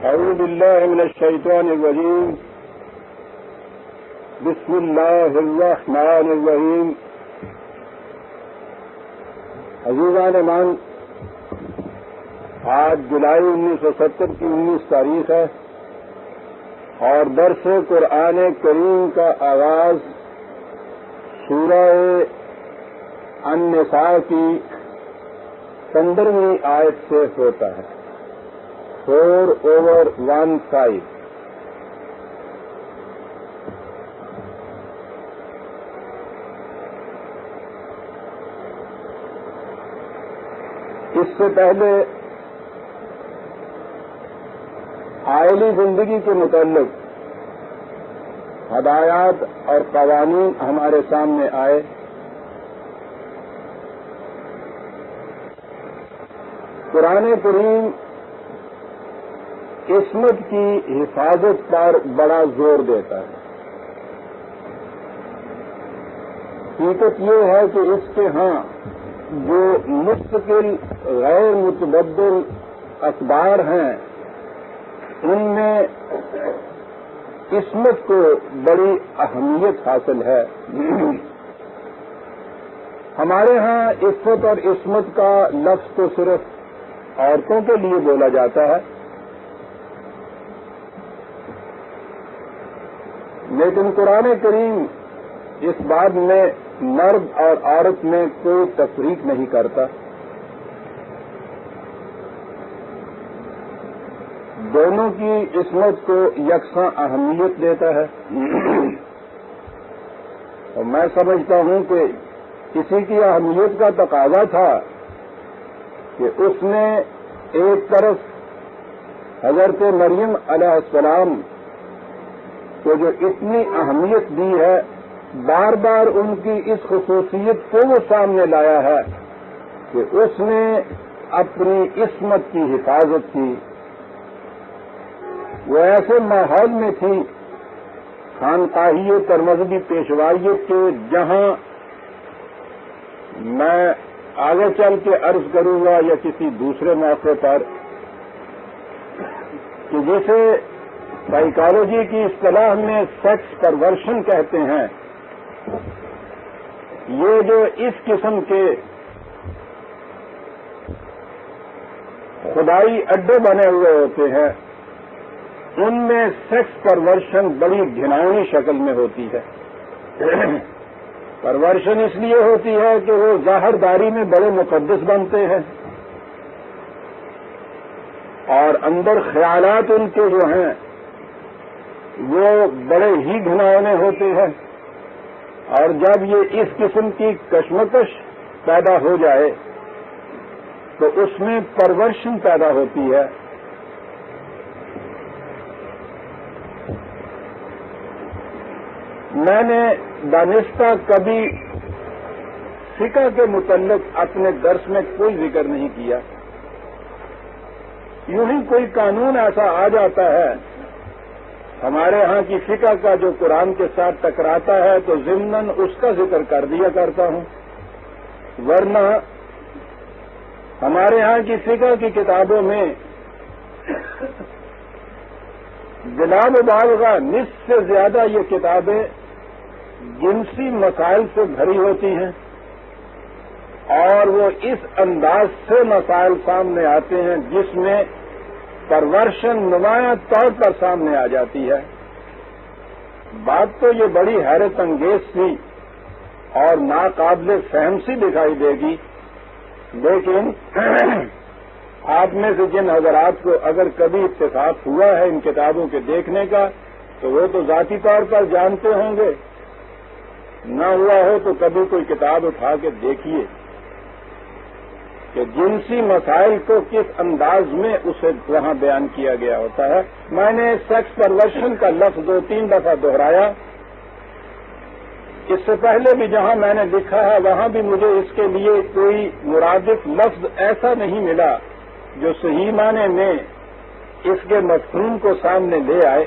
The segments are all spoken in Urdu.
اعوذ باللہ من الشیطان الرجیم بسم اللہ الرحمن الرحیم. عزیزان مان، آج جولائی 1970 کی 19 تاریخ ہے اور درس قرآن کریم کا آغاز سورہ النساء کی 15ویں آیت سے ہوتا ہے. 4/15. اس سے پہلے عائلی زندگی کے متعلق ہدایات اور قوانین ہمارے سامنے آئے. قرآن کریم عصمت کی حفاظت پر بڑا زور دیتا ہے. حقیقت یہ ہے کہ اس کے ہاں جو مستقل غیر متبدل اخبار ہیں ان میں عصمت کو بڑی اہمیت حاصل ہے. ہمارے ہاں عفت اور عصمت کا لفظ تو صرف عورتوں کے لیے بولا جاتا ہے، لیکن قرآن کریم اس بات میں مرد اور عورت میں کوئی تفریق نہیں کرتا. دونوں کی عصمت کو یکساں اہمیت دیتا ہے. اور میں سمجھتا ہوں کہ کسی کی اہمیت کا تقاضا تھا کہ اس نے ایک طرف حضرت مریم علیہ السلام کو جو اتنی اہمیت دی ہے، بار بار ان کی اس خصوصیت کو وہ سامنے لایا ہے کہ اس نے اپنی عصمت کی حفاظت کی. وہ ایسے ماحول میں تھی خانقاہی ترمذہبی پیشوائیت کے، جہاں میں آگے چل کے عرض کروں گا یا کسی دوسرے موقع پر کہ جسے سائیکالوجی کی اصطلاح میں سیکس پرورشن کہتے ہیں، یہ جو اس قسم کے خدائی اڈے بنے ہوئے ہوتے ہیں ان میں سیکس پرورشن بڑی گھناؤنی شکل میں ہوتی ہے. پرورشن اس لیے ہوتی ہے کہ وہ ظاہر داری میں بڑے مقدس بنتے ہیں اور اندر خیالات ان کے جو ہیں وہ بڑے ہی گھناؤنے ہوتے ہیں. اور جب یہ اس قسم کی کشمکش پیدا ہو جائے تو اس میں پرورشن پیدا ہوتی ہے. میں نے دانستہ کبھی فقہ کے متعلق اپنے درس میں کوئی ذکر نہیں کیا. یوں ہی کوئی قانون ایسا آ جاتا ہے ہمارے ہاں کی فقہ کا جو قرآن کے ساتھ ٹکراتا ہے تو ضمناً اس کا ذکر کر دیا کرتا ہوں، ورنہ ہمارے ہاں کی فقہ کی کتابوں میں بلا مبالغہ نصف سے زیادہ یہ کتابیں جنسی مسائل سے بھری ہوتی ہیں اور وہ اس انداز سے مسائل سامنے آتے ہیں جس میں پرورشن نمایاں طور پر سامنے آ جاتی ہے. بات تو یہ بڑی حیرت انگیز سی اور ناقابل فہم سی دکھائی دے گی، لیکن آپ میں سے جن حضرات کو اگر کبھی اتفاق ہوا ہے ان کتابوں کے دیکھنے کا تو وہ تو ذاتی طور پر جانتے ہوں گے، نہ ہوا ہو تو کبھی کوئی کتاب اٹھا کے دیکھیے کہ جنسی مسائل کو کس انداز میں اسے وہاں بیان کیا گیا ہوتا ہے. میں نے سیکس پرورشن کا لفظ 2-3 دفعہ دہرایا. اس سے پہلے بھی جہاں میں نے لکھا ہے وہاں بھی مجھے اس کے لیے کوئی مرادف لفظ ایسا نہیں ملا جو صحیح معنی میں اس کے مفہوم کو سامنے لے آئے.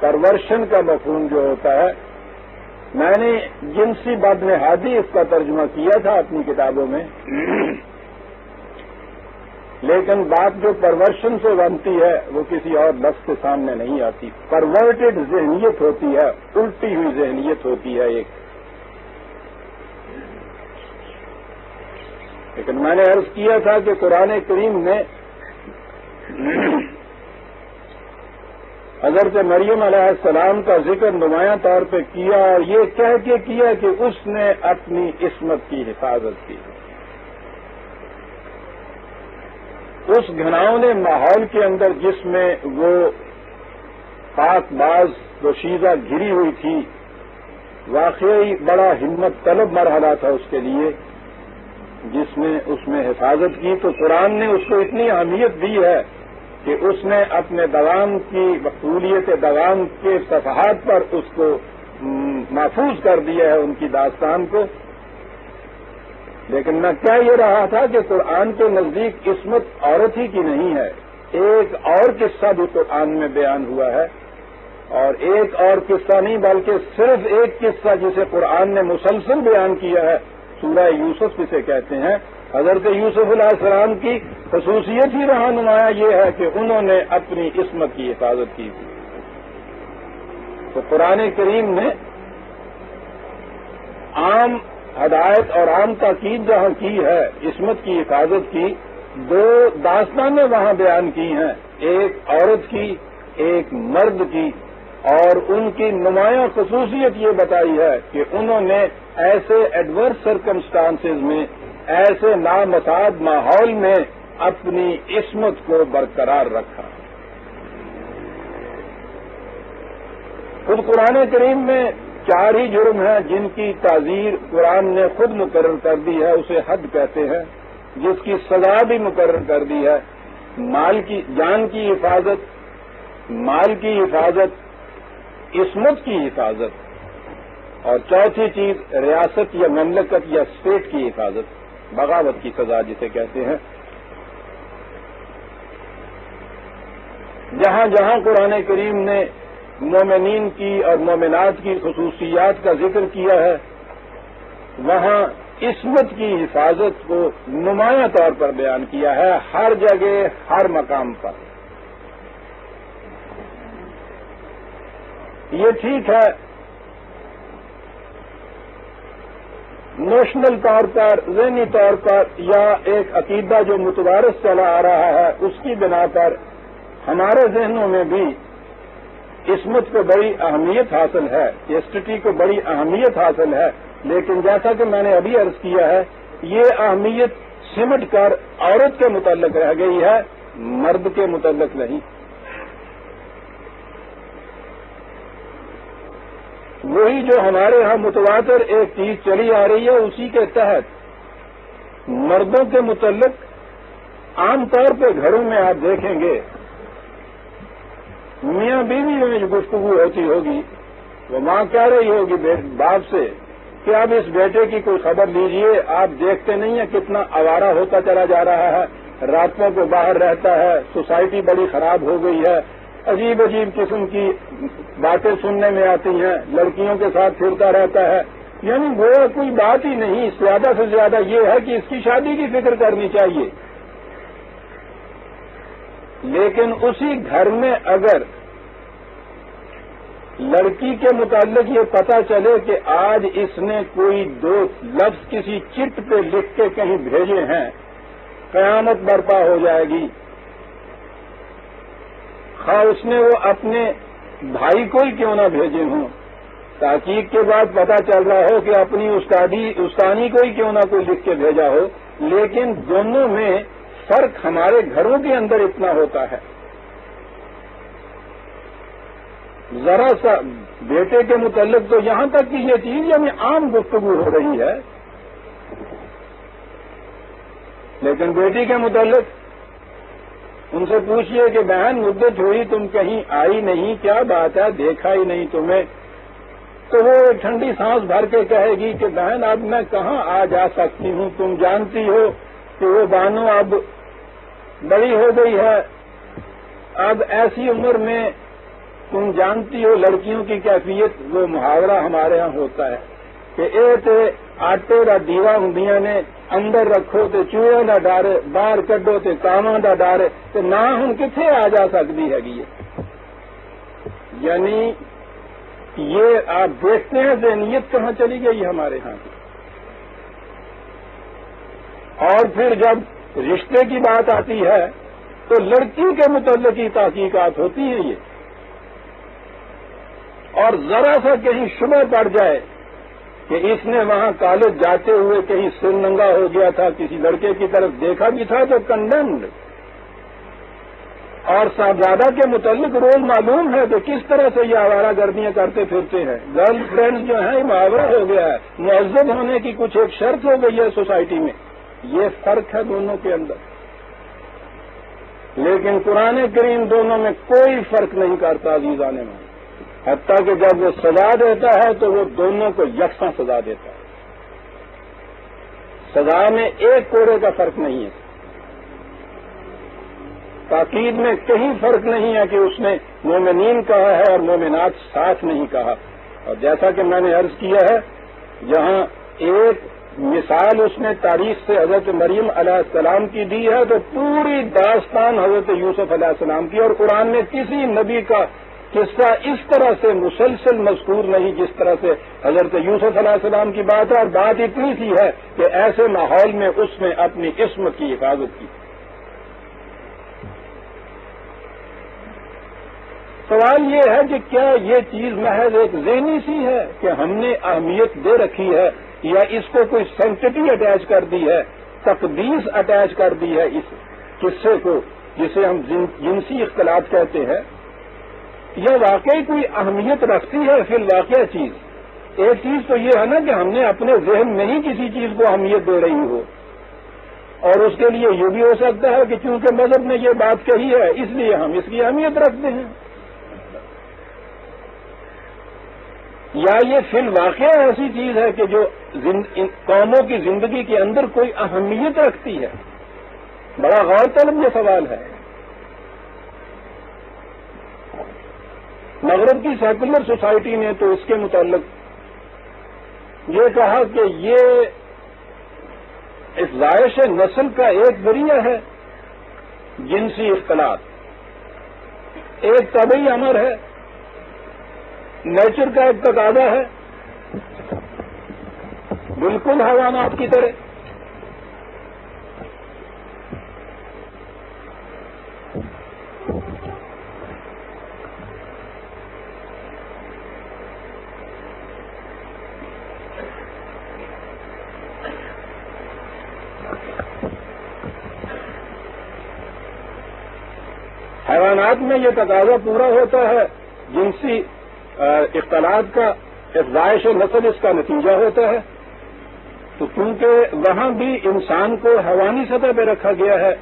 پرورشن کا مفہوم جو ہوتا ہے، میں نے جنسی بدنہادی اس کا ترجمہ کیا تھا اپنی کتابوں میں. لیکن بات جو پرورشن سے بنتی ہے وہ کسی اور لفظ کے سامنے نہیں آتی. پرورٹڈ ذہنیت ہوتی ہے، الٹی ہوئی ذہنیت ہوتی ہے ایک. لیکن میں نے عرض کیا تھا کہ قرآن کریم نے حضرت مریم علیہ السلام کا ذکر نمایاں طور پہ کیا، اور یہ کہہ کے کیا کہ اس نے اپنی عصمت کی حفاظت کی. اس گھناؤنے ماحول کے اندر جس میں وہ پاک باز دوشیزہ گھری ہوئی تھی، واقعی بڑا ہمت طلب مرحلہ تھا اس کے لیے، جس نے اس میں حفاظت کی. تو قرآن نے اس کو اتنی اہمیت دی ہے کہ اس نے اپنے دوام کی مقبولیت دوام کے صفحات پر اس کو محفوظ کر دیا ہے، ان کی داستان کو. لیکن میں کہہ یہ رہا تھا کہ قرآن کے نزدیک عصمت عورت ہی کی نہیں ہے. ایک اور قصہ بھی قرآن میں بیان ہوا ہے، اور ایک اور قصہ نہیں بلکہ صرف ایک قصہ جسے قرآن نے مسلسل بیان کیا ہے، سورہ یوسف جسے کہتے ہیں. حضرت یوسف علیہ السلام کی خصوصیت ہی رہا نمایاں یہ ہے کہ انہوں نے اپنی عصمت کی حفاظت کی تھی. تو قرآن کریم نے عام ہدایت اور عام تاکید جہاں کی ہے عصمت کی حفاظت کی، دو داستانیں وہاں بیان کی ہیں، ایک عورت کی ایک مرد کی، اور ان کی نمایاں خصوصیت یہ بتائی ہے کہ انہوں نے ایسے ایڈورس سرکمسٹانسز میں، ایسے نامساعد ماحول میں اپنی عصمت کو برقرار رکھا. خود قرآن کریم میں 4 ہی جرم ہیں جن کی تعزیر قرآن نے خود مقرر کر دی ہے، اسے حد کہتے ہیں، جس کی سزا بھی مقرر کر دی ہے. جان کی حفاظت، مال کی حفاظت، عصمت کی حفاظت، اور چوتھی چیز ریاست یا مملکت یا اسٹیٹ کی حفاظت، بغاوت کی سزا جسے کہتے ہیں. جہاں جہاں قرآن کریم نے مومنین کی اور مومنات کی خصوصیات کا ذکر کیا ہے، وہاں عصمت کی حفاظت کو نمایاں طور پر بیان کیا ہے، ہر جگہ ہر مقام پر. یہ ٹھیک ہے نوشنل طور پر، ذہنی طور پر، یا ایک عقیدہ جو متوارث چلا آ رہا ہے اس کی بنا پر ہمارے ذہنوں میں بھی عصمت کو بڑی اہمیت حاصل ہے، چیسٹٹی کو بڑی اہمیت حاصل ہے. لیکن جیسا کہ میں نے ابھی عرض کیا ہے، یہ اہمیت سمٹ کر عورت کے متعلق رہ گئی ہے، مرد کے متعلق نہیں. وہی جو ہمارے ہاں متواتر ایک چیز چلی آ رہی ہے، اسی کے تحت مردوں کے متعلق عام طور پہ گھروں میں آپ دیکھیں گے میاں بیوی میں جو گفتگو ہوتی ہوگی، وہ ماں کہہ رہی ہوگی باپ سے کہ اب اس بیٹے کی کوئی خبر لیجئے، آپ دیکھتے نہیں ہیں کتنا آوارہ ہوتا چلا جا رہا ہے، راتوں کو باہر رہتا ہے، سوسائٹی بڑی خراب ہو گئی ہے، عجیب عجیب قسم کی باتیں سننے میں آتی ہیں، لڑکیوں کے ساتھ پھرتا رہتا ہے. یعنی وہ کوئی بات ہی نہیں، زیادہ سے زیادہ یہ ہے کہ اس کی شادی کی فکر کرنی چاہیے. لیکن اسی گھر میں اگر لڑکی کے متعلق یہ پتہ چلے کہ آج اس نے کوئی 2 لفظ کسی چٹ پہ لکھ کے کہیں بھیجے ہیں، قیامت برپا ہو جائے گی. خواہ اس نے وہ اپنے بھائی کو ہی کیوں نہ بھیجے ہوں، تحقیق کے بعد پتہ چل رہا ہو کہ اپنی استانی کو ہی کیوں نہ کوئی لکھ کے بھیجا ہو، لیکن دونوں میں فرق ہمارے گھروں کے اندر اتنا ہوتا ہے. ذرا سا بیٹے کے متعلق تو یہاں تک کہ یہ چیز یعنی عام گفتگو ہو رہی ہے، لیکن بیٹی کے متعلق ان سے پوچھئے کہ بہن مدت ہوئی تم کہیں آئی نہیں، کیا بات ہے، دیکھا ہی نہیں تمہیں، تو وہ ایک ٹھنڈی سانس بھر کے کہے گی کہ بہن اب میں کہاں آ جا سکتی ہوں، تم جانتی ہو کہ وہ بانو اب بڑی ہو گئی ہے، اب ایسی عمر میں تم جانتی ہو لڑکیوں کی کیفیت. وہ محاورہ ہمارے ہاں ہوتا ہے کہ اے تے آٹے کا دیوا ہوں نے اندر رکھو تو چوہے نہ ڈارے، باہر کڈو تو کاواں دا ڈارے، تو نہ ہوں کتنے آ جا سکتی ہے یعنی یہ آپ دیکھتے ہیں ذہنیت کہاں چلی گئی ہمارے ہاں کی۔ اور پھر جب رشتے کی بات آتی ہے تو لڑکی کے متعلق ہی تحقیقات ہوتی ہیں یہ، اور ذرا سا کہیں شبہ پڑ جائے کہ اس نے وہاں کالج جاتے ہوئے کہیں سر ننگا ہو گیا تھا، کسی لڑکے کی طرف دیکھا بھی تھا تو کنڈمڈ، اور صاحبزادہ کے متعلق روز معلوم ہے کہ کس طرح سے یہ آوارہ گردیاں کرتے پھرتے ہیں، گرل فرینڈ جو ہیں یہ محاورہ ہو گیا ہے، مہذب ہونے کی کچھ ایک شرط ہو گئی ہے سوسائٹی میں، یہ فرق ہے دونوں کے اندر۔ لیکن قرآن کریم دونوں میں کوئی فرق نہیں کرتا عزیزان میں، حتیٰ کہ جب وہ سزا دیتا ہے تو وہ دونوں کو یکساں سزا دیتا ہے، سزا میں ایک کوڑے کا فرق نہیں ہے، تاکید میں کہیں فرق نہیں ہے کہ اس نے مومنین کہا ہے اور مومنات ساتھ نہیں کہا۔ اور جیسا کہ میں نے عرض کیا ہے، جہاں ایک مثال اس نے تاریخ سے حضرت مریم علیہ السلام کی دی ہے تو پوری داستان حضرت یوسف علیہ السلام کی، اور قرآن میں کسی نبی کا قصہ اس طرح سے مسلسل مذکور نہیں جس طرح سے حضرت یوسف علیہ السلام کی بات ہے، اور بات اتنی سی ہے کہ ایسے ماحول میں اس نے اپنی عصمت کی حفاظت کی۔ سوال یہ ہے کہ کیا یہ چیز محض ایک ذہنی سی ہے کہ ہم نے اہمیت دے رکھی ہے، یا اس کو کوئی سینکٹی اٹیچ کر دی ہے، تقدیس اٹیچ کر دی ہے اس قصے کو جسے ہم جنسی اختلاط کہتے ہیں، یا واقعی کوئی اہمیت رکھتی ہے فی الواقع چیز؟ ایک چیز تو یہ ہے نا کہ ہم نے اپنے ذہن میں ہی کسی چیز کو اہمیت دے رہی ہو، اور اس کے لیے یہ بھی ہو سکتا ہے کہ چونکہ مذہب نے یہ بات کہی ہے اس لیے ہم اس کی اہمیت رکھتے ہیں، یا یہ فی الواقع ایسی چیز ہے کہ جو قوموں کی زندگی کے اندر کوئی اہمیت رکھتی ہے۔ بڑا غور طلب یہ سوال ہے۔ مغرب کی سیکولر سوسائٹی نے تو اس کے متعلق یہ کہا کہ یہ افزائش نسل کا ایک ذریعہ ہے، جنسی اختلاط ایک طبعی امر ہے، نیچر کا ایک تقاضا ہے، بالکل حیوانات کی طرح۔ حیوانات میں یہ تقاضا پورا ہوتا ہے، جنسی اختلاط کا، افزائش نسل اس کا نتیجہ ہوتا ہے، تو چونکہ وہاں بھی انسان کو حیوانی سطح پہ رکھا گیا ہے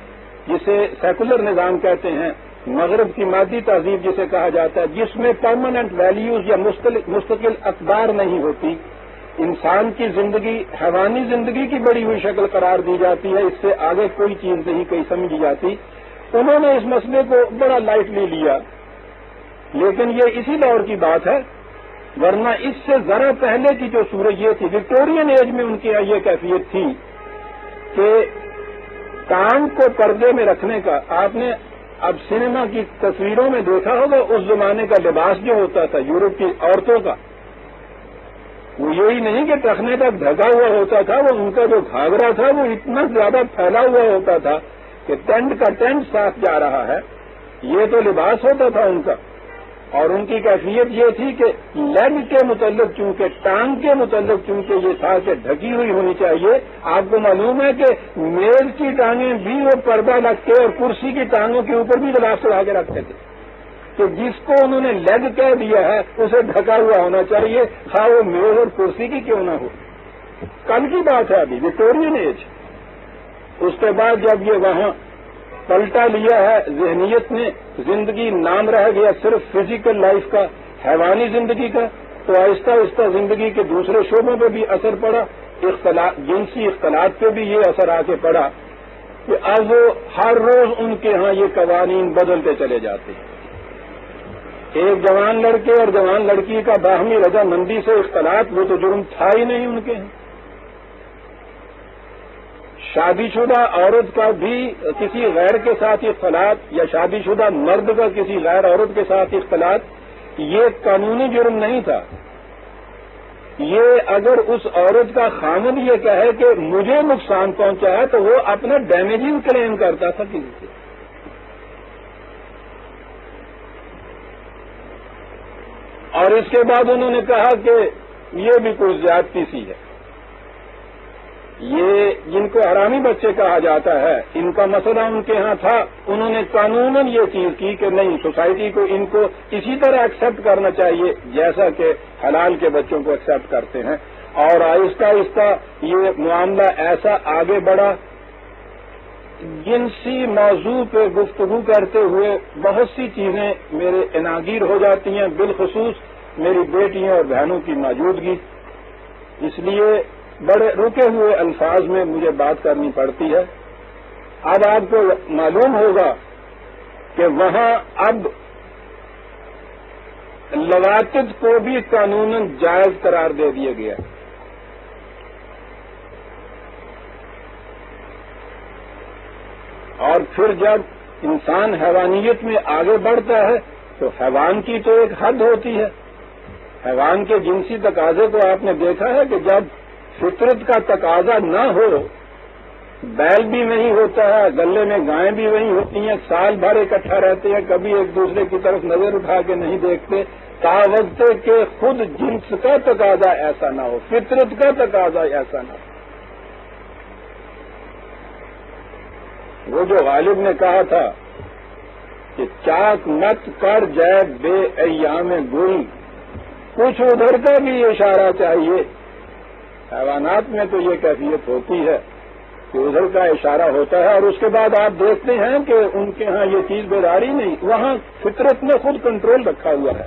جسے سیکولر نظام کہتے ہیں، مغرب کی مادی تہذیب جسے کہا جاتا ہے، جس میں پرماننٹ ویلیوز یا مستقل اقدار نہیں ہوتی، انسان کی زندگی حیوانی زندگی کی بڑی ہوئی شکل قرار دی جاتی ہے، اس سے آگے کوئی چیز نہیں کہیں سمجھی جاتی۔ انہوں نے اس مسئلے کو بڑا لائٹلی لیا، لیکن یہ اسی دور کی بات ہے، ورنہ اس سے ذرا پہلے کی جو صورت یہ تھی، وکٹورین ایج میں ان کی یہ کیفیت تھی کہ ٹانگ کو پردے میں رکھنے کا، آپ نے اب سنیما کی تصویروں میں دیکھا ہوگا اس زمانے کا لباس جو ہوتا تھا یورپ کی عورتوں کا، وہ یہی نہیں کہ ٹخنے تک ڈھکا ہوا ہوتا تھا، وہ ان کا جو گھاگرا تھا وہ اتنا زیادہ پھیلا ہوا ہوتا تھا کہ ٹینٹ کا ٹینٹ ساتھ جا رہا ہے، یہ تو لباس ہوتا تھا ان کا۔ اور ان کی کیفیت یہ تھی کہ لیگ کے متعلق چونکہ ٹانگ کے متعلق چونکہ یہ تھا کہ ڈھکی ہوئی ہونی چاہیے، آپ کو معلوم ہے کہ میز کی ٹانگیں بھی وہ پردہ لگ کے اور کرسی کی ٹانگوں کے اوپر بھی غلاف چڑھا کے رکھتے تھے، تو جس کو انہوں نے لیگ کہہ دیا ہے اسے ڈھکا ہوا ہونا چاہیے، خواہ وہ میز اور کرسی کی کیوں نہ ہو۔ کل کی بات ہے ابھی وکٹورین ایج۔ اس کے بعد جب یہ وہاں پلٹا لیا ہے ذہنیت نے، زندگی نام رہ گیا صرف فزیکل لائف کا، حیوانی زندگی کا، تو آہستہ آہستہ زندگی کے دوسرے شعبوں پہ بھی اثر پڑا، جنسی اختلاط پہ بھی یہ اثر آ کے پڑا کہ اب ہر روز ان کے ہاں یہ قوانین بدلتے چلے جاتے ہیں۔ ایک جوان لڑکے اور جوان لڑکی کا باہمی رضامندی سے اختلاط وہ تو جرم تھا ہی نہیں ان کے ہاں، شادی شدہ عورت کا بھی کسی غیر کے ساتھ اختلاط یا شادی شدہ مرد کا کسی غیر عورت کے ساتھ اختلاط یہ قانونی جرم نہیں تھا. یہ اگر اس عورت کا خامد یہ کہے کہ مجھے نقصان پہنچا ہے تو وہ اپنا ڈیمیجنگ کلیم کرتا تھا کسی سے. اور اس کے بعد انہوں نے کہا کہ یہ بھی کوئی زیادتی سی ہے. یہ جن کو حرامی بچے کہا جاتا ہے ان کا مسئلہ ان کے ہاں تھا. انہوں نے قانوناً یہ چیز کی کہ نہیں سوسائٹی کو ان کو اسی طرح ایکسپٹ کرنا چاہیے جیسا کہ حلال کے بچوں کو ایکسپٹ کرتے ہیں. اور آہستہ آہستہ یہ معاملہ ایسا آگے بڑھا. جنسی موضوع پہ گفتگو کرتے ہوئے بہت سی چیزیں میرے عناگیر ہو جاتی ہیں، بالخصوص میری بیٹیوں اور بہنوں کی موجودگی. اس لیے بڑے رکے ہوئے الفاظ میں مجھے بات کرنی پڑتی ہے. اب آپ کو معلوم ہوگا کہ وہاں اب لواطف کو بھی قانوناً جائز قرار دے دیا گیا. اور پھر جب انسان حیوانیت میں آگے بڑھتا ہے تو حیوان کی تو ایک حد ہوتی ہے. حیوان کے جنسی تقاضے کو آپ نے دیکھا ہے کہ جب فطرت کا تقاضا نہ ہو، بیل بھی وہیں ہوتا ہے، گلے میں گائیں بھی وہیں ہوتی ہیں، سال بھر اکٹھا رہتے ہیں، کبھی ایک دوسرے کی طرف نظر اٹھا کے نہیں دیکھتے، تا وقت کہ خود جنس کا تقاضا ایسا نہ ہو، فطرت کا تقاضا ایسا نہ ہو. وہ جو غالب نے کہا تھا کہ چاک مت کر جائے بے ایام گل، کچھ ادھر کا بھی اشارہ چاہیے. حیوانات میں تو یہ کیفیت ہوتی ہے کہ ادھر کا اشارہ ہوتا ہے اور اس کے بعد آپ دیکھتے ہیں کہ ان کے ہاں یہ چیز بیداری نہیں، وہاں فطرت نے خود کنٹرول رکھا ہوا ہے.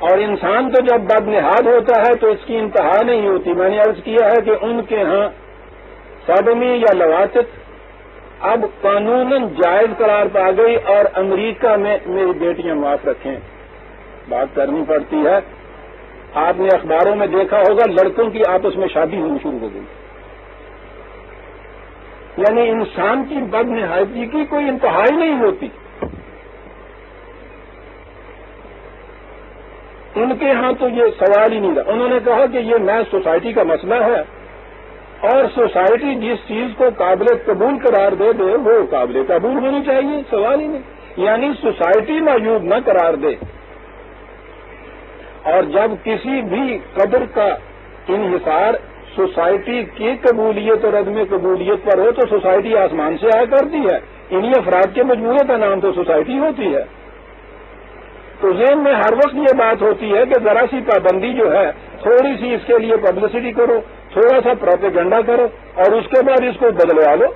اور انسان تو جب بدنہاد ہوتا ہے تو اس کی انتہا نہیں ہوتی. میں نے عرض کیا ہے کہ ان کے ہاں سوڈومی یا لواطف اب قانوناً جائز قرار پا گئی. اور امریکہ میں میری بیٹیاں معاف رکھیں بات کرنی پڑتی ہے. آپ نے اخباروں میں دیکھا ہوگا لڑکوں کی آپس میں شادی ہونی شروع ہو گئی. یعنی انسان کی بدنہادی کی کوئی انتہا ہی نہیں ہوتی. ان کے ہاں تو یہ سوال ہی نہیں تھا. انہوں نے کہا کہ یہ میں سوسائٹی کا مسئلہ ہے اور سوسائٹی جس چیز کو قابل قبول قرار دے دے وہ قابل قبول ہونی چاہیے، سوال ہی نہیں. یعنی سوسائٹی معیوب نہ قرار دے. اور جب کسی بھی قدر کا انحصار سوسائٹی کی قبولیت اور عدم قبولیت پر ہو تو سوسائٹی آسمان سے آیا کرتی ہے. انہی افراد کے مجموعے کا نام تو سوسائٹی ہوتی ہے. تو ذہن میں ہر وقت یہ بات ہوتی ہے کہ ذرا سی پابندی جو ہے تھوڑی سی اس کے لیے پبلسٹی کرو، تھوڑا سا پروپیگنڈا کرو اور اس کے بعد اس کو بدلوا لو.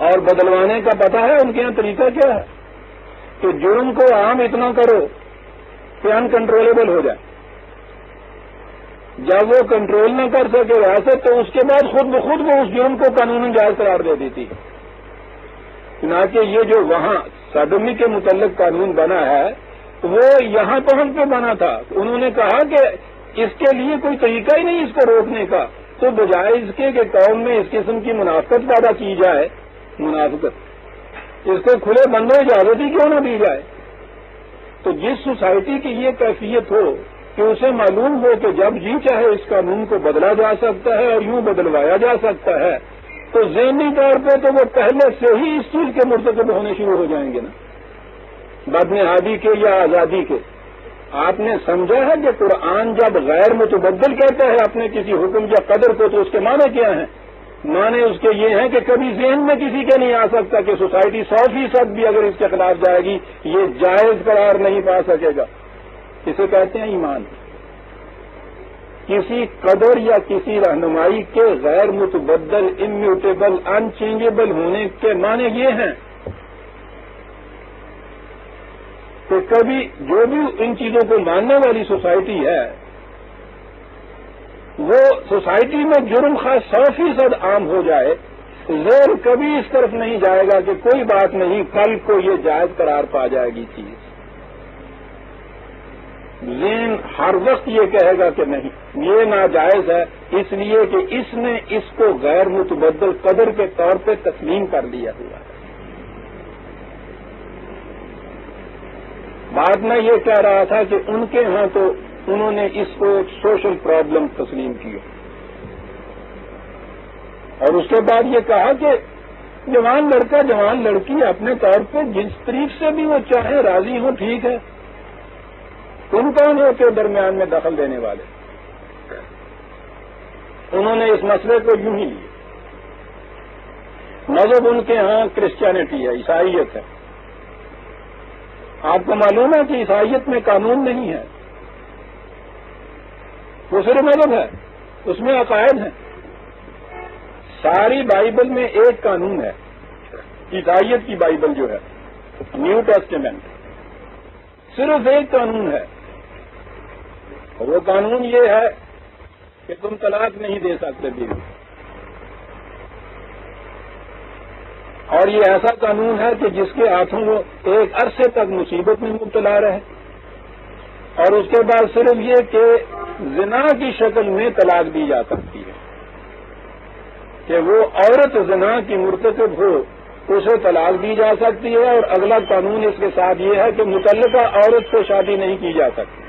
اور بدلوانے کا پتہ ہے ان کے یہاں طریقہ کیا ہے کہ جرم کو عام اتنا کرو کہ انکنٹرولبل ہو جائے. جب وہ کنٹرول نہ کر سکے ویسے تو اس کے بعد خود بخود وہ اس جرم کو قانون جائز قرار دے دیتی ہے. چنانچہ یہ جو وہاں سوڈومی کے متعلق قانون بنا ہے وہ یہاں پہنچ پہ بنا تھا. انہوں نے کہا کہ اس کے لیے کوئی طریقہ ہی نہیں اس کو روکنے کا، تو بجائے اس کے کہ قوم میں اس قسم کی منافقت پیدا کی جائے، منافقت اس کو کھلے بندوں اجازت ہی کیوں نہ دی جائے. تو جس سوسائٹی کی یہ کیفیت ہو کہ اسے معلوم ہو کہ جب جی چاہے اس قانون کو بدلا جا سکتا ہے اور یوں بدلوایا جا سکتا ہے تو ذہنی طور پہ تو وہ پہلے سے ہی اس چیز کے مرتکب ہونے شروع ہو جائیں گے نا، بدنہادی کے یا آزادی کے. آپ نے سمجھا ہے کہ قرآن جب غیر متبدل کہتا ہے اپنے کسی حکم یا قدر کو تو اس کے معنی کیا ہیں؟ معنی اس کے یہ ہیں کہ کبھی ذہن میں کسی کے نہیں آ سکتا کہ سوسائٹی 100% بھی اگر اس کے خلاف جائے گی یہ جائز قرار نہیں پا سکے گا. اسے کہتے ہیں ایمان. کسی قدر یا کسی رہنمائی کے غیر متبدل، امیوٹیبل، ان چینجیبل ہونے کے معنی یہ ہیں کہ کبھی جو بھی ان چیزوں کو ماننے والی سوسائٹی ہے وہ سوسائٹی میں جرم خاص 100% عام ہو جائے، زور کبھی اس طرف نہیں جائے گا کہ کوئی بات نہیں کل کو یہ جائز قرار پا جائے گی چیز. ذہن ہر وقت یہ کہے گا کہ نہیں یہ ناجائز ہے، اس لیے کہ اس نے اس کو غیر متبدل قدر کے طور پہ تسلیم کر لیا ہوا ہے۔ بعد میں یہ کہہ رہا تھا کہ ان کے ہاں تو انہوں نے اس کو ایک سوشل پرابلم تسلیم کیا، اور اس کے بعد یہ کہا کہ جوان لڑکا جوان لڑکی اپنے طور پہ جس طریق سے بھی وہ چاہیں راضی ہوں ٹھیک ہے، تم کون ہو کے درمیان میں دخل دینے والے؟ انہوں نے اس مسئلے کو یوں ہی لیا۔ مذہب ان کے ہاں کرسچینٹی ہے، عیسائیت ہے۔ آپ کو معلوم ہے کہ عیسائیت میں قانون نہیں ہے، وہ صرف مذہب ہے، اس میں عقائد ہیں۔ ساری بائبل میں ایک قانون ہے، عیسائیت کی بائبل جو ہے نیو ٹیسٹمنٹ، صرف ایک قانون ہے، اور وہ قانون یہ ہے کہ تم طلاق نہیں دے سکتے بیوی، اور یہ ایسا قانون ہے کہ جس کے ہاتھوں وہ ایک عرصے تک مصیبت میں مبتلا رہے، اور اس کے بعد صرف یہ کہ زنا کی شکل میں طلاق دی جا سکتی ہے، کہ وہ عورت زنا کی مرتکب ہو اسے طلاق دی جا سکتی ہے، اور اگلا قانون اس کے ساتھ یہ ہے کہ متعلقہ عورت سے شادی نہیں کی جا سکتی۔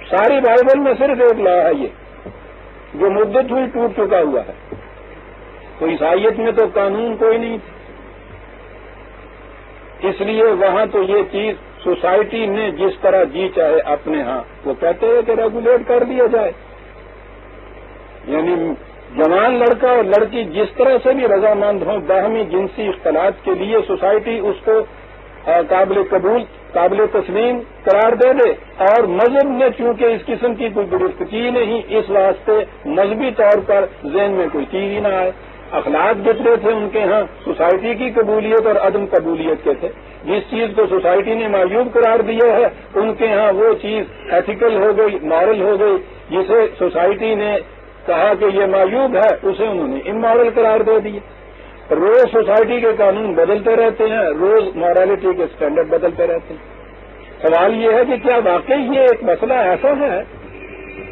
ساری بائبل میں صرف ایک لا ہے یہ، جو مدت ہوئی ٹوٹ چکا ہوا ہے، تو عیسائیت میں تو قانون کوئی نہیں، اس لیے وہاں تو یہ چیز سوسائٹی نے جس طرح جی چاہے اپنے ہاں وہ کہتے ہیں کہ ریگولیٹ کر دیا جائے، یعنی جوان لڑکا اور لڑکی جس طرح سے بھی رضامند ہوں باہمی جنسی اختلاط کے لیے سوسائٹی اس کو قابل قبول قابل تسلیم قرار دے دے، اور مذہب نے چونکہ اس قسم کی کوئی درست کی نہیں، اس واسطے مذہبی طور پر ذہن میں کوئی چیز ہی نہ آئے۔ اخلاق جتنے تھے ان کے ہاں سوسائٹی کی قبولیت اور عدم قبولیت کے تھے، جس چیز کو سوسائٹی نے معیوب قرار دیا ہے ان کے ہاں وہ چیز ایتھیکل ہو گئی، مورل ہو گئی، جسے سوسائٹی نے کہا کہ یہ معیوب ہے اسے انہوں نے امورل قرار دے دیے۔ روز سوسائٹی کے قانون بدلتے رہتے ہیں، روز مورالٹی کے اسٹینڈرڈ بدلتے رہتے ہیں۔ سوال یہ ہے کہ کیا واقعی یہ ایک مسئلہ ایسا ہے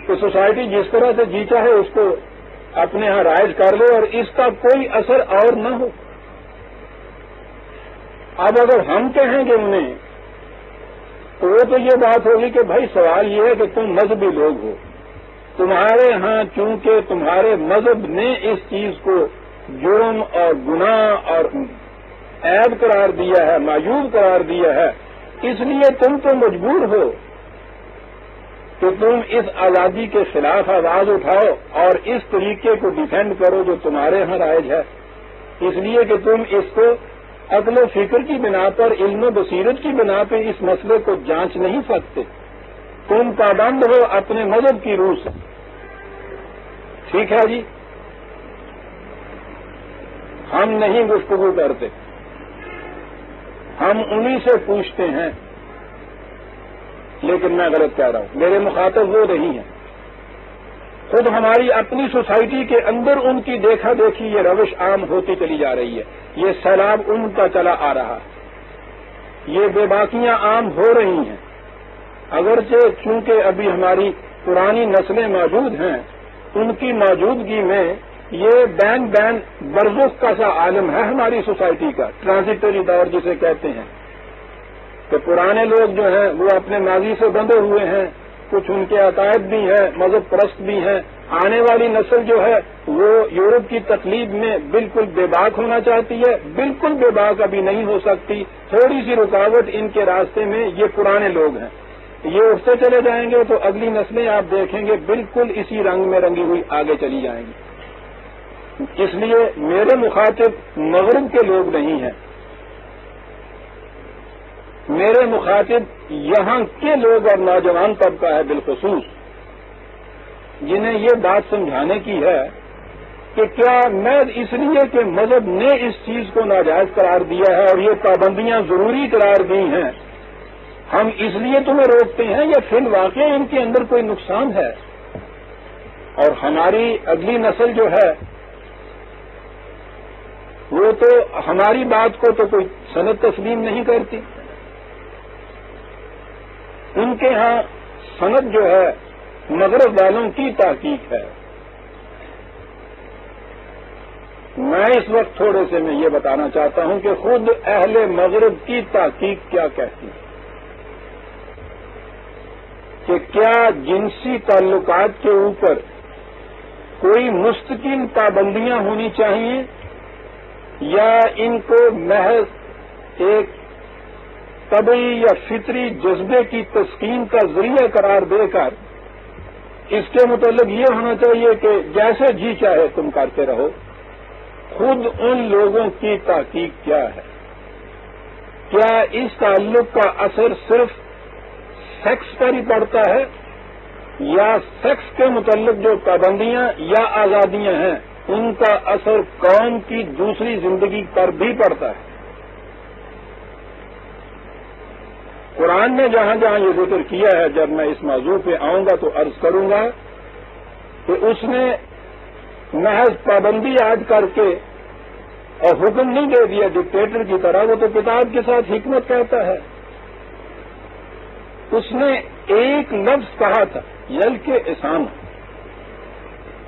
کہ سوسائٹی جس طرح سے جی چاہے اس کو اپنے ہاں رائج کر لے اور اس کا کوئی اثر اور نہ ہو؟ اب اگر ہم کہیں گے انہیں تو وہ تو یہ بات ہوگی کہ بھائی سوال یہ ہے کہ تم مذہبی لوگ ہو، تمہارے ہاں چونکہ تمہارے مذہب نے اس چیز کو جرم اور گناہ اور عیب قرار دیا ہے، معیوب قرار دیا ہے، اس لیے تم تو مجبور ہو کہ تم اس آزادی کے خلاف آواز اٹھاؤ اور اس طریقے کو ڈیفینڈ کرو جو تمہارے ہاں رائج ہے، اس لیے کہ تم اس کو عقل و فکر کی بنا پر، علم و بصیرت کی بنا پہ اس مسئلے کو جانچ نہیں سکتے، تم پابند ہو اپنے مذہب کی روح سے۔ ٹھیک ہے جی، ہم نہیں گفتگو کرتے، ہم انہی سے پوچھتے ہیں، لیکن میں غلط کہہ رہا ہوں، میرے مخاطب وہ نہیں ہیں، خود ہماری اپنی سوسائٹی کے اندر ان کی دیکھا دیکھی یہ روش عام ہوتی چلی جا رہی ہے، یہ سیلاب ان کا چلا آ رہا ہے، یہ بے باکیاں عام ہو رہی ہیں، اگرچہ چونکہ ابھی ہماری پرانی نسلیں موجود ہیں، ان کی موجودگی میں یہ بین برزخ کا سا عالم ہے ہماری سوسائٹی کا، ٹرانزیٹری دور جسے کہتے ہیں، کہ پرانے لوگ جو ہیں وہ اپنے ماضی سے بندھے ہوئے ہیں، کچھ ان کے عقائد بھی ہیں، مذہب پرست بھی ہیں، آنے والی نسل جو ہے وہ یورپ کی تقلید میں بالکل بے باک ہونا چاہتی ہے، بالکل بے باک ابھی نہیں ہو سکتی، تھوڑی سی رکاوٹ ان کے راستے میں یہ پرانے لوگ ہیں، یہ اٹھتے چلے جائیں گے تو اگلی نسلیں آپ دیکھیں گے بالکل اسی رنگ میں رنگی ہوئی آگے چلی جائیں گی۔ اس لیے میرے مخاطب مغرب کے لوگ نہیں ہیں، میرے مخاطب یہاں کے لوگ اور نوجوان طبقہ ہے بالخصوص، جنہیں یہ بات سمجھانے کی ہے کہ کیا میں اس لیے کہ مذہب نے اس چیز کو ناجائز قرار دیا ہے اور یہ پابندیاں ضروری قرار دی ہیں، ہم اس لیے تمہیں روکتے ہیں یا فی الواقع ان کے اندر کوئی نقصان ہے؟ اور ہماری اگلی نسل جو ہے وہ تو ہماری بات کو تو کوئی سند تسلیم نہیں کرتی، ان کے ہاں سند جو ہے مغرب والوں کی تحقیق ہے. میں اس وقت تھوڑے سے میں یہ بتانا چاہتا ہوں کہ خود اہل مغرب کی تحقیق کیا کہتی ہے کہ کیا جنسی تعلقات کے اوپر کوئی مستقل پابندیاں ہونی چاہیے یا ان کو محض ایک طبعی یا فطری جذبے کی تسکین کا ذریعہ قرار دے کر اس کے متعلق یہ ہونا چاہیے کہ جیسے جی چاہے تم کرتے رہو. خود ان لوگوں کی تحقیق کیا ہے؟ کیا اس تعلق کا اثر صرف سیکس پر ہی پڑتا ہے یا سیکس کے متعلق جو پابندیاں یا آزادیاں ہیں ان کا اثر قوم کی دوسری زندگی پر بھی پڑتا ہے؟ قرآن نے جہاں جہاں یہ ذکر کیا ہے، جب میں اس موضوع پہ آؤں گا تو عرض کروں گا کہ اس نے محض پابندی عائد کر کے اور حکم نہیں دے دیا ڈکٹیٹر کی طرح. وہ تو کتاب کے ساتھ حکمت کہتا ہے. اس نے ایک لفظ کہا تھا یل کے احسان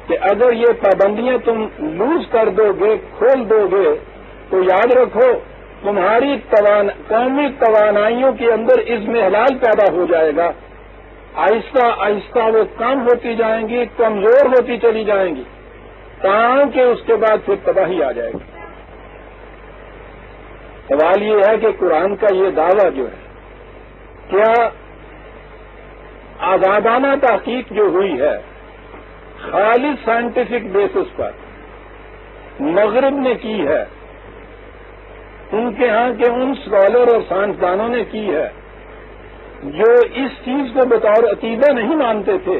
کہ اگر یہ پابندیاں تم لوز کر دو گے، کھول دو گے تو یاد رکھو تمہاری قومی توانائیوں کے اندر اضمحلال پیدا ہو جائے گا. آہستہ آہستہ وہ کم ہوتی جائیں گی، کمزور ہوتی چلی جائیں گی تاکہ اس کے بعد پھر تباہی آ جائے گی. سوال یہ ہے کہ قرآن کا یہ دعویٰ جو ہے کیا آزادانہ تحقیق جو ہوئی ہے خالص سائنٹیفک بیسس پر مغرب نے کی ہے، ان کے ہاں کے ان اسکالر اور سائنسدانوں نے کی ہے جو اس چیز کو بطور عقیدہ نہیں مانتے تھے،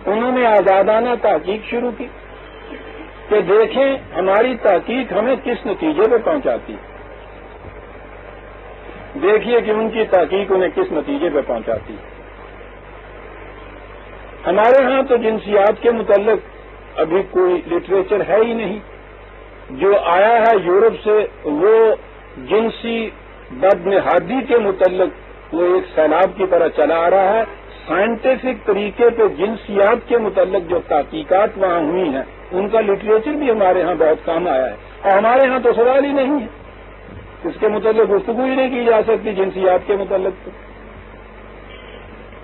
انہوں نے آزادانہ تحقیق شروع کی کہ دیکھیں ہماری تحقیق ہمیں کس نتیجے پہ پہنچاتی، دیکھیے کہ ان کی تحقیق انہیں کس نتیجے پہ پہنچاتی. ہمارے ہاں تو جنسیات کے متعلق ابھی کوئی لٹریچر ہے ہی نہیں. جو آیا ہے یورپ سے وہ جنسی بدنہادی کے متعلق وہ ایک سیلاب کی طرح چلا آ رہا ہے. سائنٹیفک طریقے پہ جنسیات کے متعلق جو تحقیقات وہاں ہوئی ہیں ان کا لٹریچر بھی ہمارے ہاں بہت کام آیا ہے، اور ہمارے ہاں تو سوال ہی نہیں ہے، اس کے متعلق گفتگو ہی نہیں کی جا سکتی جنسیات کے متعلق.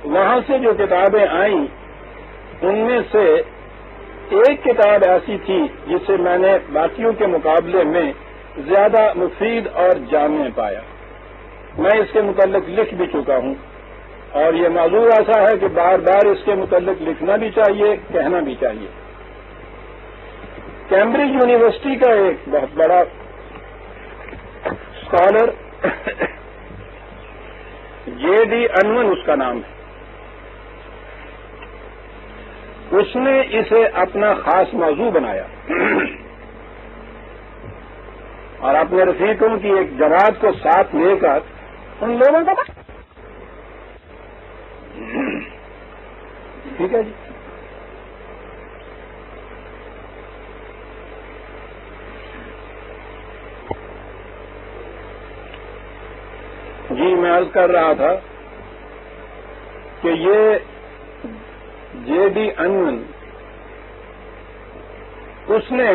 وہاں سے جو کتابیں آئیں ان میں سے ایک کتاب ایسی تھی جسے میں نے باقیوں کے مقابلے میں زیادہ مفید اور جامع پایا. میں اس کے متعلق لکھ بھی چکا ہوں اور یہ موضوع ایسا ہے کہ بار بار اس کے متعلق لکھنا بھی چاہیے، کہنا بھی چاہیے. کیمبرج یونیورسٹی کا ایک بہت بڑا اسکالر جے ڈی انون اس کا نام ہے، اس نے اسے اپنا خاص موضوع بنایا اور اپنے رفیقوں کی ایک جماعت کو ساتھ لے کر ان لوگوں کو ٹھیک ہے جی میں عرض کر رہا تھا کہ یہ جے ڈی انون اس نے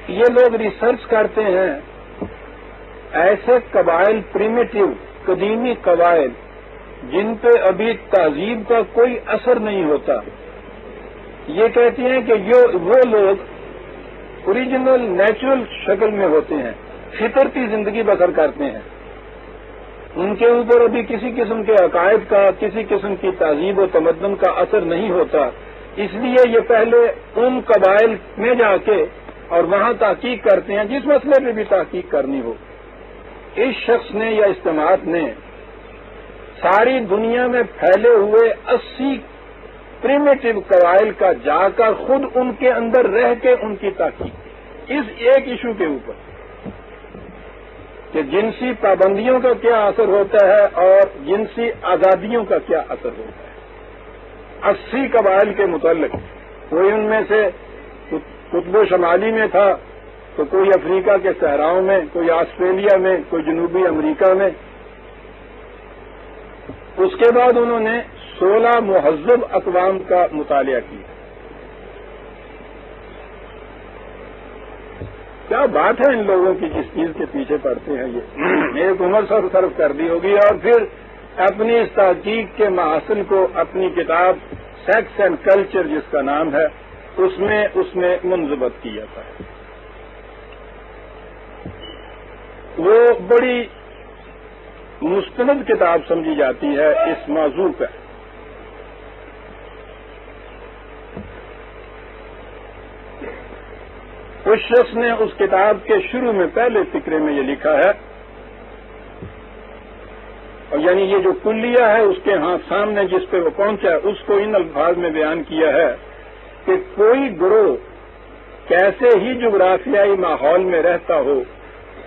یہ لوگ ریسرچ کرتے ہیں ایسے قبائل پریمیٹیو قدیمی قبائل جن پہ ابھی تہذیب کا کوئی اثر نہیں ہوتا. یہ کہتے ہیں کہ وہ لوگ اوریجنل نیچرل شکل میں ہوتے ہیں، فطرتی زندگی بسر کرتے ہیں، ان کے اوپر ابھی کسی قسم کے عقائد کا، کسی قسم کی تہذیب و تمدن کا اثر نہیں ہوتا. اس لیے یہ پہلے ان قبائل میں جا کے اور وہاں تحقیق کرتے ہیں جس مسئلے پہ بھی تحقیق کرنی ہو. اس شخص نے یا اجتماعات نے ساری دنیا میں پھیلے ہوئے 80 پریمیٹیو قبائل کا جا کر خود ان کے اندر رہ کے ان کی تحقیق اس ایک ایشو کے اوپر کہ جنسی پابندیوں کا کیا اثر ہوتا ہے اور جنسی آزادیوں کا کیا اثر ہوتا ہے. 80 قبائل کے متعلق کوئی ان میں سے قطب شمالی میں تھا، تو کوئی افریقہ کے صحراؤں میں، کوئی آسٹریلیا میں، کوئی جنوبی امریکہ میں. اس کے بعد انہوں نے 16 مہذب اقوام کا مطالعہ کیا. کیا بات ہے ان لوگوں کی جس چیز کے پیچھے پڑتے ہیں. یہ ایک عمر صرف کر دی ہوگی اور پھر اپنی اس تحقیق کے محاسن کو اپنی کتاب سیکس اینڈ کلچر جس کا نام ہے اس میں منضبط کیا تھا. وہ بڑی مستند کتاب سمجھی جاتی ہے اس موضوع پر. اس شخص نے اس کتاب کے شروع میں پہلے فقرے میں یہ لکھا ہے، اور یعنی یہ جو کلیہ ہے اس کے سامنے جس پہ وہ پہنچا ہے اس کو ان الفاظ میں بیان کیا ہے کہ کوئی گروہ کیسے ہی جغرافیائی ماحول میں رہتا ہو،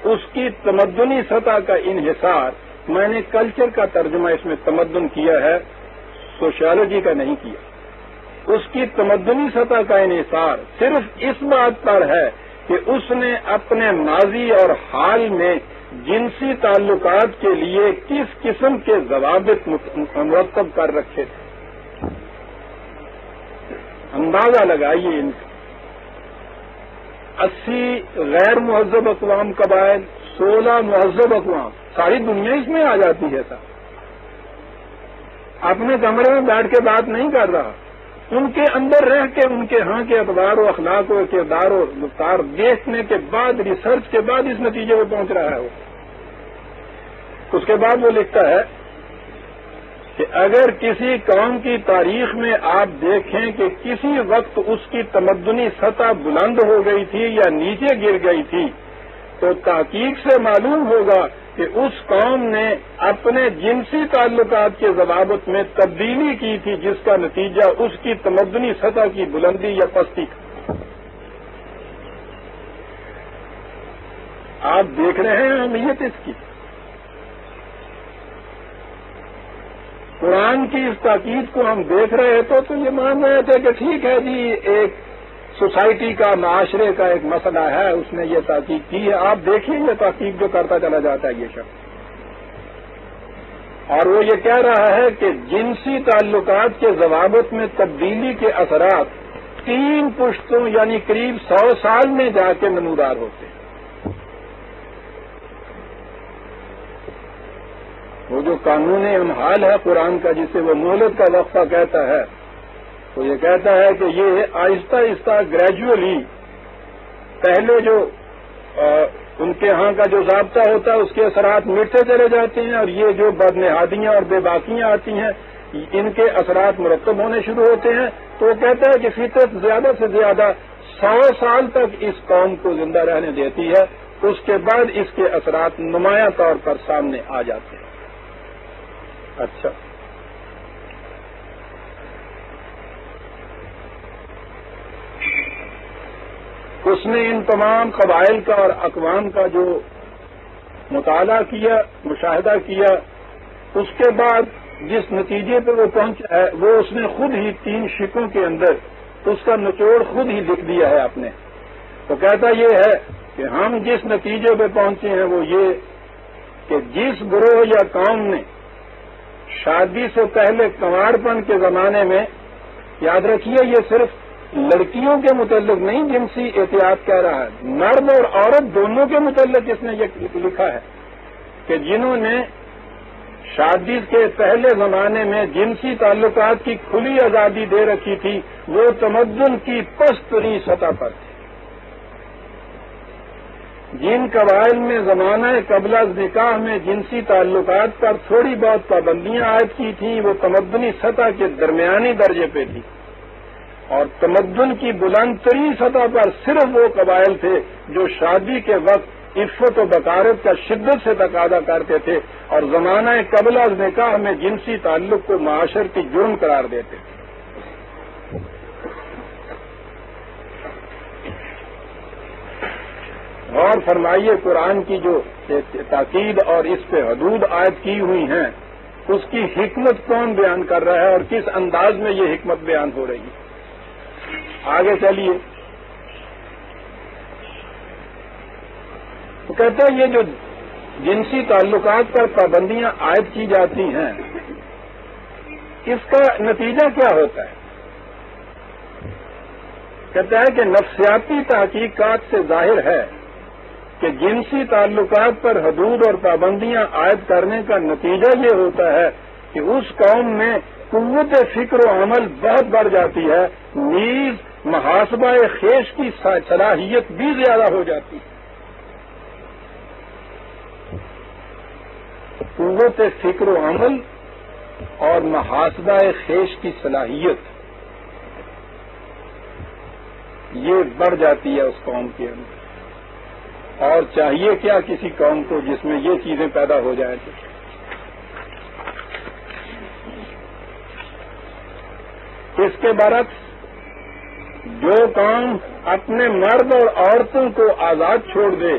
اس کی تمدنی سطح کا انحصار، میں نے کلچر کا ترجمہ اس میں تمدن کیا ہے، سوشیالوجی کا نہیں کیا، اس کی تمدنی سطح کا انحصار صرف اس بات پر ہے کہ اس نے اپنے ماضی اور حال میں جنسی تعلقات کے لیے کس قسم کے ضوابط مرتب کر رکھے تھے. اندازہ لگائیے ان کا 80 غیر مہذب اقوام قبائل، 16 مہذب اقوام، ساری دنیا اس میں آ جاتی ہے. سر اپنے کمرے میں بیٹھ کے بات نہیں کر رہا، ان کے اندر رہ کے ان کے ہاں کے اقدار و اخلاق و کردار و رفتار دیکھنے کے بعد، ریسرچ کے بعد اس نتیجے پہ پہنچ رہا ہے. اس کے بعد وہ لکھتا ہے کہ اگر کسی قوم کی تاریخ میں آپ دیکھیں کہ کسی وقت اس کی تمدنی سطح بلند ہو گئی تھی یا نیچے گر گئی تھی، تو تحقیق سے معلوم ہوگا کہ اس قوم نے اپنے جنسی تعلقات کے ضوابط میں تبدیلی کی تھی، جس کا نتیجہ اس کی تمدنی سطح کی بلندی یا پستی تھا. آپ دیکھ رہے ہیں اہمیت اس کی. قرآن کی اس تاکید کو ہم دیکھ رہے تو یہ مان رہے تھے کہ ٹھیک ہے جی، ایک سوسائٹی کا، معاشرے کا ایک مسئلہ ہے، اس نے یہ تحقیق کی ہے. آپ دیکھیں یہ تحقیق جو کرتا چلا جاتا ہے یہ شخص، اور وہ یہ کہہ رہا ہے کہ جنسی تعلقات کے ضوابط میں تبدیلی کے اثرات 3 پشتوں یعنی قریب 100 سال میں جا کے نمودار ہوتے ہیں. وہ جو قانون امحال ہے قرآن کا، جسے وہ مہلت کا وقفہ کہتا ہے، تو یہ کہتا ہے کہ یہ آہستہ آہستہ گریجولی پہلے جو ان کے ہاں کا جو ضابطہ ہوتا ہے اس کے اثرات مٹتے چلے جاتے ہیں، اور یہ جو بدنہادیاں اور بے باکیاں آتی ہیں ان کے اثرات مرتب ہونے شروع ہوتے ہیں. تو وہ کہتا ہے کہ فطرت زیادہ سے زیادہ 100 سال تک اس قوم کو زندہ رہنے دیتی ہے، اس کے بعد اس کے اثرات نمایاں طور پر سامنے آ جاتے ہیں. اچھا، اس نے ان تمام قبائل کا اور اقوام کا جو مطالعہ کیا، مشاہدہ کیا، اس کے بعد جس نتیجے پہ وہ پہنچا ہے وہ اس نے خود ہی 3 شقوں کے اندر اس کا نچوڑ خود ہی لکھ دیا ہے اپنے. تو کہتا یہ ہے کہ ہم جس نتیجے پہ پہنچے ہیں وہ یہ کہ جس گروہ یا قوم نے شادی سے پہلے کنوارپن کے زمانے میں، یاد رکھیے یہ صرف لڑکیوں کے متعلق نہیں جنسی احتیاط کہہ رہا ہے، مرد اور عورت دونوں کے متعلق اس نے یہ لکھا ہے کہ جنہوں نے شادی کے پہلے زمانے میں جنسی تعلقات کی کھلی آزادی دے رکھی تھی، وہ تمدن کی پست ترین سطح پر تھی. جن قبائل میں زمانہ قبل از نکاح میں جنسی تعلقات پر تھوڑی بہت پابندیاں عائد کی تھیں، وہ تمدنی سطح کے درمیانی درجے پہ تھی، اور تمدن کی بلند ترین سطح پر صرف وہ قبائل تھے جو شادی کے وقت عفت و بکارت کا شدت سے تقاضا کرتے تھے اور زمانہ قبل از نکاح میں جنسی تعلق کو معاشرتی جرم قرار دیتے تھے. غور فرمائیے قرآن کی جو تاکید اور اس پہ حدود عائد کی ہوئی ہیں اس کی حکمت کون بیان کر رہا ہے اور کس انداز میں یہ حکمت بیان ہو رہی ہے. آگے چلیے. کہتے ہیں یہ جو جنسی تعلقات پر پابندیاں عائد کی جاتی ہیں اس کا نتیجہ کیا ہوتا ہے؟ کہتا ہے کہ نفسیاتی تحقیقات سے ظاہر ہے کہ جنسی تعلقات پر حدود اور پابندیاں عائد کرنے کا نتیجہ یہ ہوتا ہے کہ اس قوم میں قوت فکر و عمل بہت بڑھ جاتی ہے، نیز محاسبہ خیش کی صلاحیت بھی زیادہ ہو جاتی ہے۔ قوت فکر و عمل اور محاسبہ خیش کی صلاحیت یہ بڑھ جاتی ہے اس قوم کے اندر، اور چاہیے کیا کسی قوم کو جس میں یہ چیزیں پیدا ہو جائیں تو۔ اس کے برعکس جو قوم اپنے مرد اور عورتوں کو آزاد چھوڑ دے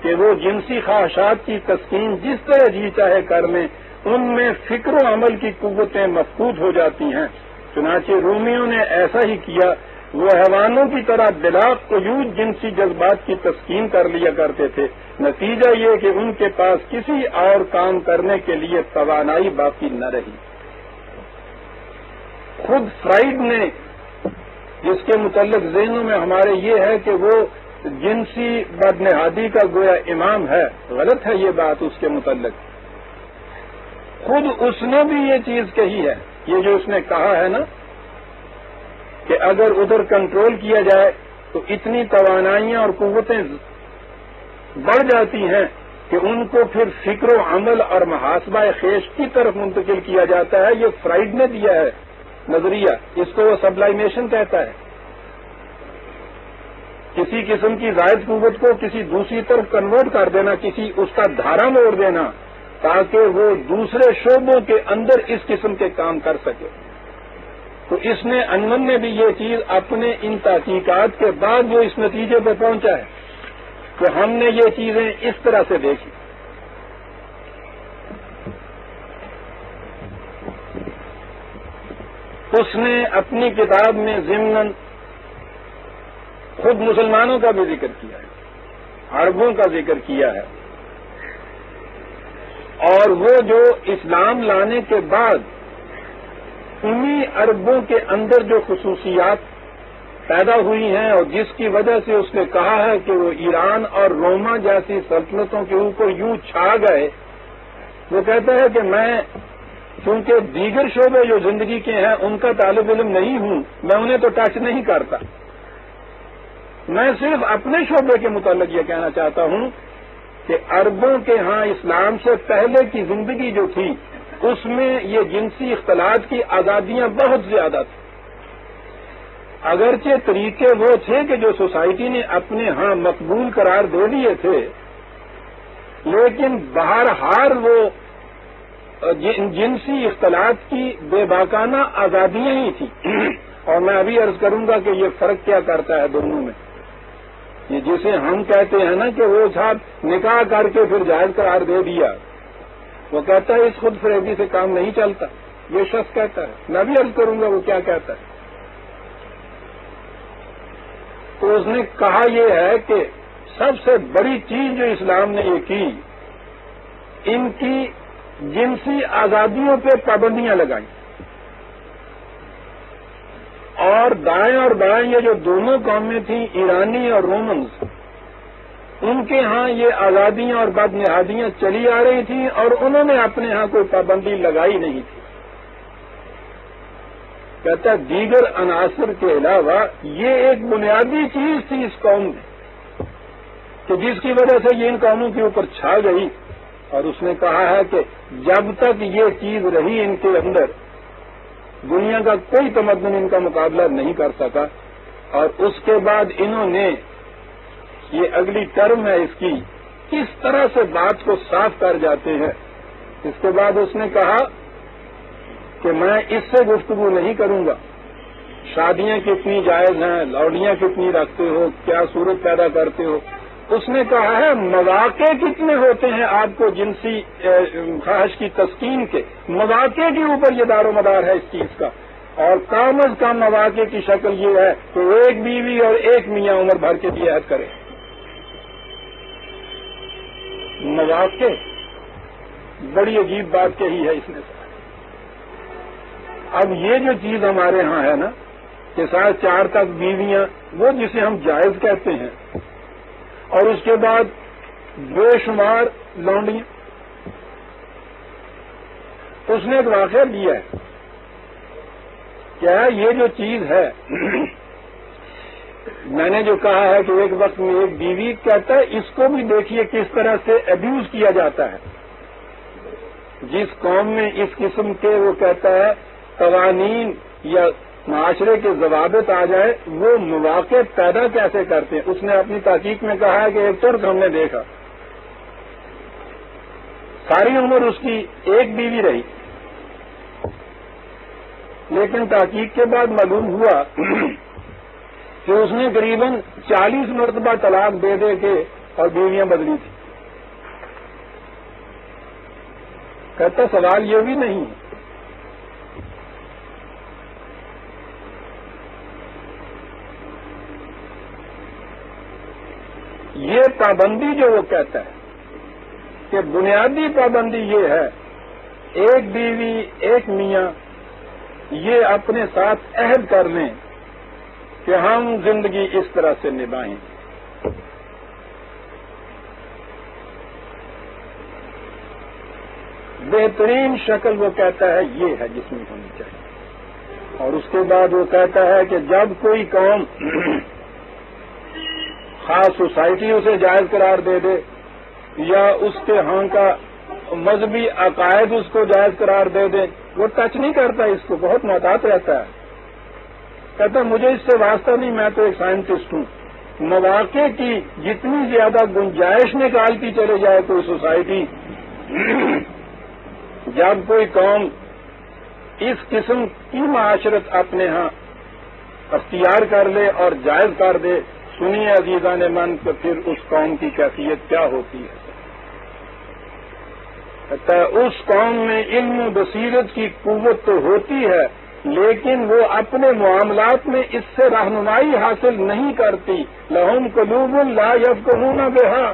کہ وہ جنسی خواہشات کی تسکین جس طرح جی چاہے کر لیں، ان میں فکر و عمل کی قوتیں مفقود ہو جاتی ہیں۔ چنانچہ رومیوں نے ایسا ہی کیا، وہ حیوانوں کی طرح بلا قیود جنسی جذبات کی تسکین کر لیا کرتے تھے، نتیجہ یہ کہ ان کے پاس کسی اور کام کرنے کے لیے توانائی باقی نہ رہی۔ خود فرائیڈ نے، جس کے متعلق ذہنوں میں ہمارے یہ ہے کہ وہ جنسی بدنہادی کا گویا امام ہے، غلط ہے یہ بات اس کے متعلق، خود اس نے بھی یہ چیز کہی ہے، یہ جو اس نے کہا ہے نا کہ اگر ادھر کنٹرول کیا جائے تو اتنی توانائیاں اور قوتیں بڑھ جاتی ہیں کہ ان کو پھر فکر و عمل اور محاسبہ خیش کی طرف منتقل کیا جاتا ہے۔ یہ فرائیڈ نے دیا ہے نظریہ، اس کو وہ سبلائمیشن کہتا ہے، کسی قسم کی زائد قوت کو کسی دوسری طرف کنورٹ کر دینا، کسی اس کا دھارا موڑ دینا تاکہ وہ دوسرے شعبوں کے اندر اس قسم کے کام کر سکے۔ تو اس نے انمن نے بھی یہ چیز اپنے ان تحقیقات کے بعد جو اس نتیجے پہ پہنچا ہے کہ ہم نے یہ چیزیں اس طرح سے دیکھی۔ اس نے اپنی کتاب میں ضمناً خود مسلمانوں کا بھی ذکر کیا ہے، عربوں کا ذکر کیا ہے، اور وہ جو اسلام لانے کے بعد انہی عربوں کے اندر جو خصوصیات پیدا ہوئی ہیں اور جس کی وجہ سے اس نے کہا ہے کہ وہ ایران اور روما جیسی سلطنتوں کے اوپر یوں چھا گئے، وہ کہتا ہے کہ میں چونکہ دیگر شعبے جو زندگی کے ہیں ان کا طالب علم نہیں ہوں، میں انہیں تو ٹچ نہیں کرتا، میں صرف اپنے شعبے کے متعلق یہ کہنا چاہتا ہوں کہ عربوں کے ہاں اسلام سے پہلے کی زندگی جو تھی اس میں یہ جنسی اختلاط کی آزادیاں بہت زیادہ تھیں، اگرچہ طریقے وہ تھے کہ جو سوسائٹی نے اپنے ہاں مقبول قرار دے دیے تھے، لیکن بہرحال وہ جنسی اختلاط کی بے باکانہ آزادیاں ہی تھیں۔ اور میں ابھی عرض کروں گا کہ یہ فرق کیا کرتا ہے دونوں میں، یہ جسے ہم کہتے ہیں نا کہ وہ صاحب نکاح کر کے پھر جائز قرار دے دیا، وہ کہتا ہے اس خود فریبی سے کام نہیں چلتا، یہ شخص کہتا ہے، میں بھی عرض کروں گا وہ کیا کہتا ہے۔ تو اس نے کہا یہ ہے کہ سب سے بڑی چیز جو اسلام نے یہ کی، ان کی جنسی آزادیوں پہ پابندیاں لگائیں، اور دائیں اور بائیں یہ جو دونوں قومیں تھیں ایرانی اور رومنز، ان کے ہاں یہ آزادیاں اور بدنہادیاں چلی آ رہی تھیں اور انہوں نے اپنے ہاں کوئی پابندی لگائی نہیں تھی۔ کہتا ہے دیگر عناصر کے علاوہ یہ ایک بنیادی چیز تھی اس قوم میں کہ جس کی وجہ سے یہ ان قوموں کے اوپر چھا گئی، اور اس نے کہا ہے کہ جب تک یہ چیز رہی ان کے اندر دنیا کا کوئی تمدن ان کا مقابلہ نہیں کر سکا، اور اس کے بعد انہوں نے یہ اگلی ٹرم ہے اس کی کس طرح سے بات کو صاف کر جاتے ہیں۔ اس کے بعد اس نے کہا کہ میں اس سے گفتگو نہیں کروں گا، شادیاں کتنی جائز ہیں، لوڈیاں کتنی رکھتے ہو، کیا صورت پیدا کرتے ہو، اس نے کہا ہے مواقع کتنے ہوتے ہیں آپ کو جنسی خواہش کی تسکین کے، مواقع کے اوپر یہ دار و مدار ہے اس چیز کا، اور کم از کم مواقع کی شکل یہ ہے کہ ایک بیوی اور ایک میاں عمر بھر کے لیے عہد کرے۔ مواقع بڑی عجیب بات کہی ہے اس نے. اب یہ جو چیز ہمارے ہاں ہے نا کہ 4.5 تک بیویاں، وہ جسے ہم جائز کہتے ہیں، اور اس کے بعد بے شمار لونڈیاں. اس نے ایک واقعہ دیا ہے. کیا یہ جو چیز ہے میں نے جو کہا ہے کہ ایک وقت میں ایک بیوی کہتا ہے، اس کو بھی دیکھیے کس طرح سے ابیوز کیا جاتا ہے. جس قوم میں اس قسم کے وہ کہتا ہے قوانین یا معاشرے کے ضوابط آ جائے، وہ مواقع پیدا کیسے کرتے ہیں. اس نے اپنی تحقیق میں کہا ہے کہ ایک ترک ہم نے دیکھا، ساری عمر اس کی ایک بیوی رہی، لیکن تحقیق کے بعد معلوم ہوا کہ اس نے قریباً 40 مرتبہ طلاق دے دے کے اور بیویاں بدلی تھی. کہتا سوال یہ بھی نہیں، یہ پابندی جو وہ کہتا ہے کہ بنیادی پابندی یہ ہے، ایک بیوی ایک میاں یہ اپنے ساتھ عہد کر لیں کہ ہم زندگی اس طرح سے نبھائیں. بہترین شکل وہ کہتا ہے یہ ہے جس میں ہونی چاہیے. اور اس کے بعد وہ کہتا ہے کہ جب کوئی قوم خاص سوسائٹی اسے جائز قرار دے دے یا اس کے ہاں کا مذہبی عقائد اس کو جائز قرار دے دے، وہ ٹچ نہیں کرتا، اس کو بہت محتاط رہتا ہے. کہتا مجھے اس سے واسطہ نہیں، میں تو ایک سائنٹسٹ ہوں. مواقع کی جتنی زیادہ گنجائش نکالتی چلے جائے کوئی سوسائٹی، جب کوئی قوم اس قسم کی معاشرت اپنے ہاں اختیار کر لے اور جائز کر دے، سنیے عزیزان من کہ پھر اس قوم کی کیفیت کیا ہوتی ہے. کہتا ہے اس قوم میں علم و بصیرت کی قوت تو ہوتی ہے، لیکن وہ اپنے معاملات میں اس سے رہنمائی حاصل نہیں کرتی. لہم قلوب لا یفقہون بہا،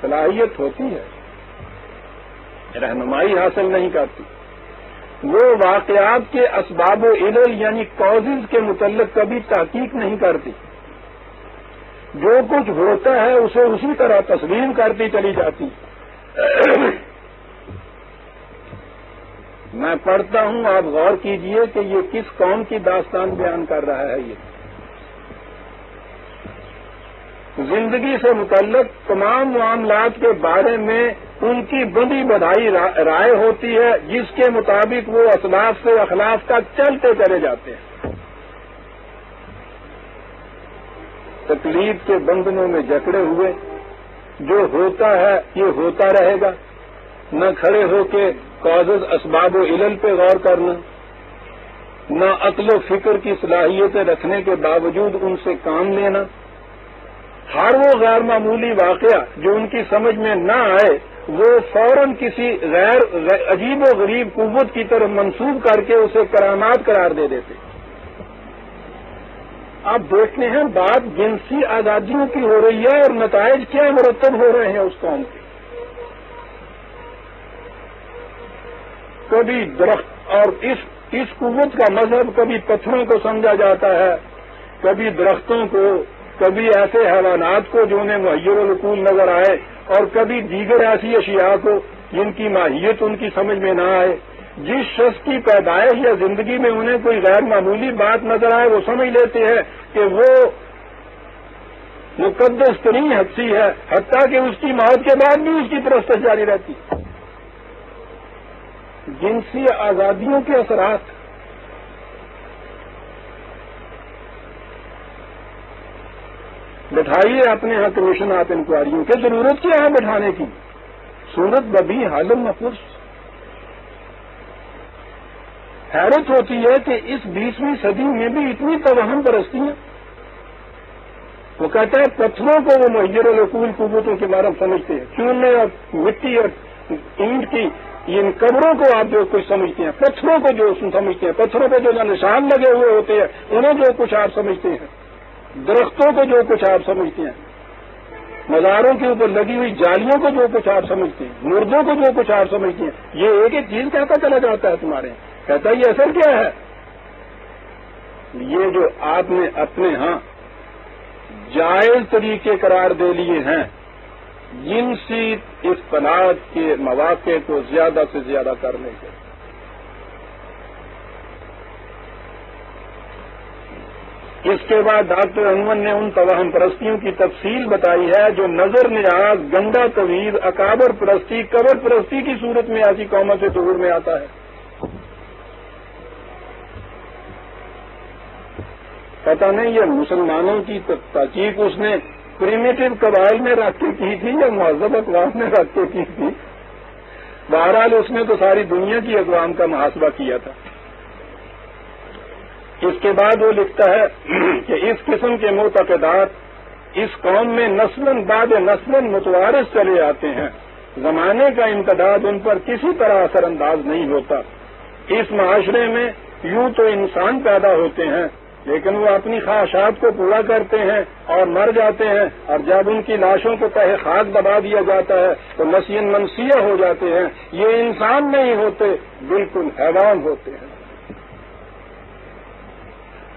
صلاحیت ہوتی ہے، رہنمائی حاصل نہیں کرتی. وہ واقعات کے اسباب و علل یعنی کازز کے متعلق کبھی تحقیق نہیں کرتی. جو کچھ ہوتا ہے اسے اسی طرح تسلیم کرتی چلی جاتی. میں پڑھتا ہوں، آپ غور کیجئے کہ یہ کس قوم کی داستان بیان کر رہا ہے. یہ زندگی سے متعلق تمام معاملات کے بارے میں ان کی بندی بدھائی رائے ہوتی ہے، جس کے مطابق وہ اسلاف سے اخلاف تک چلتے چلے جاتے ہیں. تکلیف کے بندنوں میں جکڑے ہوئے، جو ہوتا ہے یہ ہوتا رہے گا، نہ کھڑے ہو کے کازز اسباب و علل پہ غور کرنا، نہ عقل و فکر کی صلاحیتیں رکھنے کے باوجود ان سے کام لینا. ہر وہ غیر معمولی واقعہ جو ان کی سمجھ میں نہ آئے وہ فوراً کسی غیر عجیب و غریب قوت کی طرف منسوب کر کے اسے کرامات قرار دے دیتے. آپ دیکھتے ہیں بات جنسی آزادیوں کی ہو رہی ہے اور نتائج کیا مرتب ہو رہے ہیں اس قوم کے. کبھی درخت، اور اس قوت کا مذہب کبھی پتھروں کو سمجھا جاتا ہے، کبھی درختوں کو، کبھی ایسے حیوانات کو جو انہیں مہیر العقول نظر آئے، اور کبھی دیگر ایسی اشیاء کو جن کی ماہیت ان کی سمجھ میں نہ آئے. جس شخص کی پیدائش یا زندگی میں انہیں کوئی غیر معمولی بات نظر آئے وہ سمجھ لیتے ہیں کہ وہ مقدس ترین ہستی ہے، حتیٰ کہ اس کی موت کے بعد بھی اس کی پرستش جاری رہتی. جنسی آزادیوں کے اثرات بٹھائیے اپنے ہاں کمیشن آف انکوائریوں کی. ضرورت کیا ہے بٹھانے کی؟ صورت ببی حالم نفس. حیرت ہوتی ہے کہ اس 20ویں صدی میں بھی اتنی توہم پرستیاں. وہ کہتا ہے پتھروں کو وہ مہیر العقول قوتوں کے بارے میں سمجھتے ہیں، چونے اور مٹی اور اینٹ کی ان قبروں کو آپ جو کچھ سمجھتے ہیں، پتھروں کو جو سمجھتے ہیں، پتھروں پہ جو نشان لگے ہوئے ہوتے ہیں انہیں جو کچھ آپ سمجھتے ہیں، درختوں کو جو کچھ آپ سمجھتے ہیں، مزاروں کے اوپر لگی ہوئی جالیوں کو جو کچھ آپ سمجھتے ہیں، مردوں کو جو کچھ آپ سمجھتے ہیں، یہ ایک ایک چیز کہتا چلا جاتا ہے تمہارے یہاں، کہتا ہے یہ اثر کیا ہے؟ یہ جو آپ نے اپنے ہاں جائز طریقے قرار دے لیے ہیں، جنسی اختلاط کے مواقع کو زیادہ سے زیادہ کرنے کے، اس کے بعد ڈاکٹر انون نے ان توہم پرستیوں کی تفصیل بتائی ہے جو نظر نیاز، گندا توحید، اکابر پرستی، قبر پرستی کی صورت میں ایسی قوموں سے ظہور میں آتا ہے۔ پتہ نہیں یہ مسلمانوں کی تحقیق اس نے پریمیٹو قبائل میں رکھ کے کی تھی یا مہذب اقوام میں رکھ کے کی تھی، بہرحال اس نے تو ساری دنیا کی اقوام کا محاسبہ کیا تھا۔ اس کے بعد وہ لکھتا ہے کہ اس قسم کے معتقدات اس قوم میں نسلاً بعد نسلاً متوارث چلے آتے ہیں، زمانے کا امتداد ان پر کسی طرح اثر انداز نہیں ہوتا۔ اس معاشرے میں یوں تو انسان پیدا ہوتے ہیں لیکن وہ اپنی خواہشات کو پورا کرتے ہیں اور مر جاتے ہیں، اور جب ان کی لاشوں کو تہہ خاک دبا دیا جاتا ہے تو نسیاً منسیہ ہو جاتے ہیں۔ یہ انسان نہیں ہوتے، بالکل حیوان ہوتے ہیں۔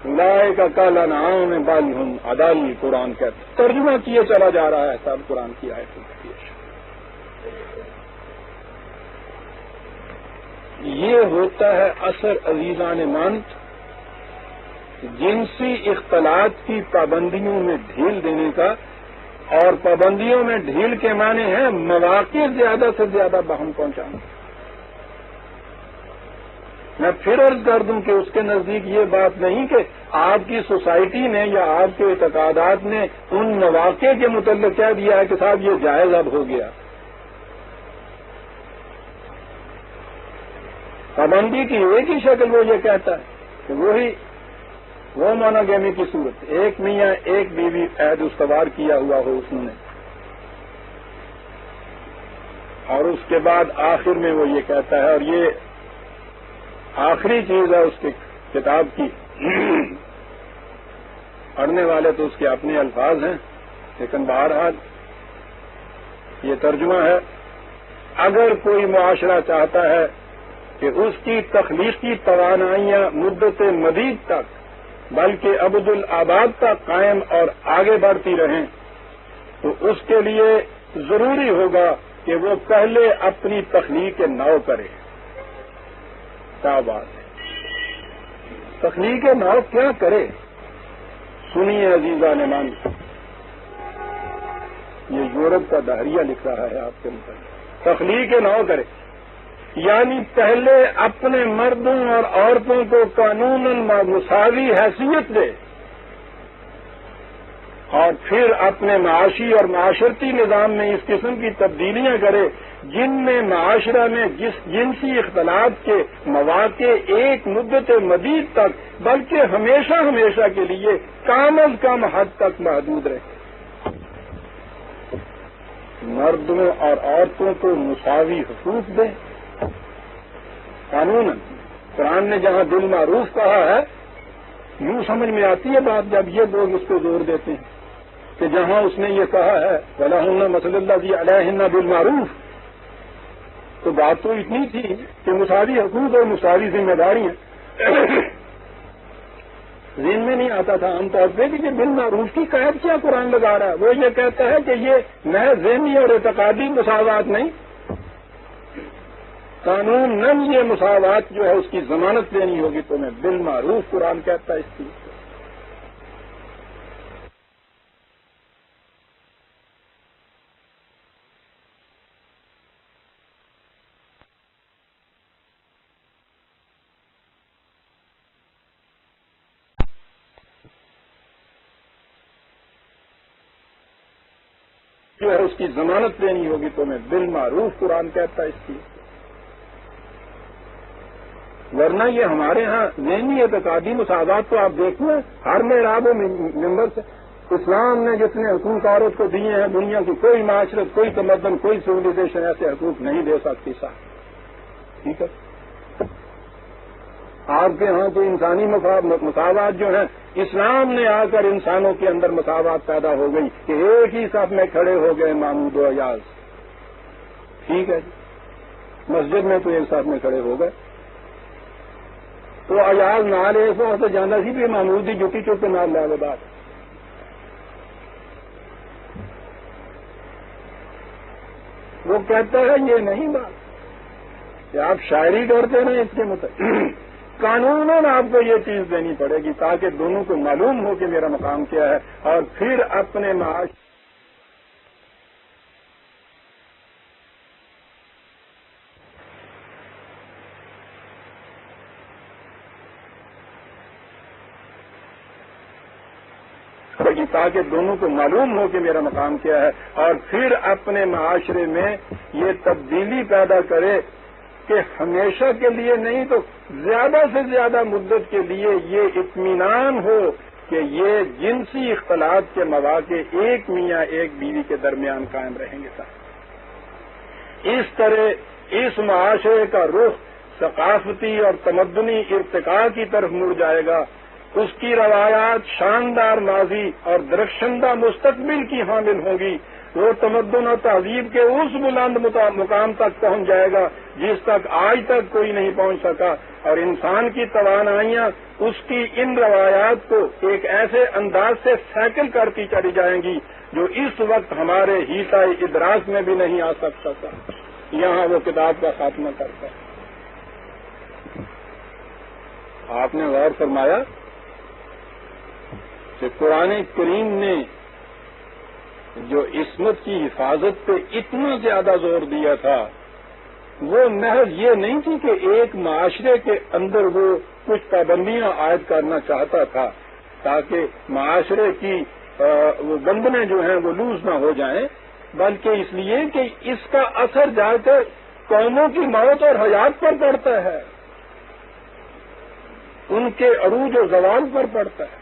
لائے کا کالا نام بالہم عدالی، قرآن کا ترجمہ کیے چلا جا رہا ہے سب قرآن کی آیتوں کا۔ یہ ہوتا ہے اثر عزیزان من جنسی اختلاط کی پابندیوں میں ڈھیل دینے کا، اور پابندیوں میں ڈھیل کے معنی ہے مواقع زیادہ سے زیادہ باہم پہنچانا۔ میں پھر عرض کر دوں کہ اس کے نزدیک یہ بات نہیں کہ آپ کی سوسائٹی نے یا آپ کے اعتقادات نے ان مواقع کے متعلق کہہ دیا ہے کہ صاحب یہ جائز اب ہو گیا۔ پابندی کی ایک ہی شکل وہ یہ کہتا ہے کہ وہ مونوگیمی کی صورت، ایک میاں ایک بیوی عہد استوار کیا ہوا ہو اس نے، اور اس کے بعد آخر میں وہ یہ کہتا ہے، اور یہ آخری چیز ہے اس کی کتاب کی، پڑھنے والے تو اس کے اپنے الفاظ ہیں لیکن بہرحال یہ ترجمہ ہے۔ اگر کوئی معاشرہ چاہتا ہے کہ اس کی تخلیقی توانائیاں مدت مدید تک بلکہ ابد الآباد تک قائم اور آگے بڑھتی رہیں تو اس کے لیے ضروری ہوگا کہ وہ پہلے اپنی تخلیق نو کرے۔ کیا بات ہے، تخلیق نو کیا کرے؟ سنیے عزیزان من، یہ یورپ کا دہریہ لکھ رہا ہے آپ کے متعلق۔ تخلیق نو کرے یعنی پہلے اپنے مردوں اور عورتوں کو قانوناً مساوی حیثیت دے، اور پھر اپنے معاشی اور معاشرتی نظام میں اس قسم کی تبدیلیاں کرے جن میں معاشرہ میں جنسی اختلاط کے مواقع ایک مدت مدید تک بلکہ ہمیشہ ہمیشہ کے لیے کم از کم حد تک محدود رہے۔ مردوں اور عورتوں کو مساوی حقوق دے قانون۔ قرآن نے جہاں بالمعروف کہا ہے، یوں سمجھ میں آتی ہے بات جب یہ لوگ اس کو زور دیتے ہیں کہ جہاں اس نے یہ کہا ہے وَلَهُنَّ مَثْلُ الَّذِي عَلَيْهِنَّ بِالْمَعْرُوفِ، تو بات تو اتنی تھی کہ مساوی حقوق اور مساوی ذمہ داریاں ذہن میں نہیں آتا تھا عام طور پہ کہ بالمعروف کی قید کیا قرآن لگا رہا ہے۔ وہ یہ کہتا ہے کہ یہ محض ذہنی اور اعتقادی مساوات نہیں، قانون نم یہ مساوات جو ہے اس کی ضمانت دینی ہوگی تو میں بالمعروف قرآن کہتا ہے اس چیز کو۔ جو ہے اس کی ضمانت دینی ہوگی تو میں بالمعروف قرآن کہتا ہے اس چیز کو، ورنہ یہ ہمارے ہاں ذہنی اعتقادی مساوات تو آپ دیکھیں ہر محراب و ممبر سے اسلام نے جتنے حقوق عورت کو دیے ہیں دنیا کی کوئی معاشرت، کوئی تمدن، کوئی سویلائزیشن ایسے حقوق نہیں دے سکتی صاحب، ٹھیک ہے۔ آپ کے ہاں تو انسانی مساوات جو ہیں، اسلام نے آ کر انسانوں کے اندر مساوات پیدا ہو گئی کہ ایک ہی صف میں کھڑے ہو گئے محمود و ایاز. ٹھیک ہے جی، مسجد میں تو ایک صف میں کھڑے ہو گئے، تو ایاز نال ایک وقت جانا سی بھی محمود کی جتی چپ کے نال لے بات. وہ کہتا ہے یہ نہیں بات کہ آپ شاعری کرتے رہے اس کے مطابق. قانوناً آپ کو یہ چیز دینی پڑے گی تاکہ دونوں کو معلوم ہو کہ میرا مقام کیا ہے، اور پھر اپنے معاش تاکہ دونوں کو معلوم ہو کہ میرا مقام کیا ہے، اور پھر اپنے معاشرے میں یہ تبدیلی پیدا کرے کہ ہمیشہ کے لیے نہیں تو زیادہ سے زیادہ مدت کے لیے یہ اطمینان ہو کہ یہ جنسی اختلاط کے مواقع ایک میاں ایک بیوی کے درمیان قائم رہیں گے. اس طرح اس معاشرے کا رخ ثقافتی اور تمدنی ارتقاء کی طرف مڑ جائے گا. اس کی روایات شاندار ماضی اور درخشندہ مستقبل کی حامل ہوں گی. وہ تمدن اور تہذیب کے اس بلند مقام تک پہنچ جائے گا جس تک آج تک کوئی نہیں پہنچ سکا، اور انسان کی توانائیاں اس کی ان روایات کو ایک ایسے انداز سے سیکل کرتی چلی جائیں گی جو اس وقت ہمارے حیطۂ ادراک میں بھی نہیں آ سکتا تھا. یہاں وہ کتاب کا خاتمہ کرتا ہے. آپ نے غور فرمایا کہ قرآن کریم نے جو عصمت کی حفاظت پہ اتنا زیادہ زور دیا تھا، وہ محض یہ نہیں تھی کہ ایک معاشرے کے اندر وہ کچھ پابندیاں عائد کرنا چاہتا تھا تاکہ معاشرے کی وہ بندنیں جو ہیں وہ لوز نہ ہو جائیں، بلکہ اس لیے کہ اس کا اثر جا کر قوموں کی موت اور حیات پر پڑتا ہے، ان کے عروج و زوال پر پڑتا ہے،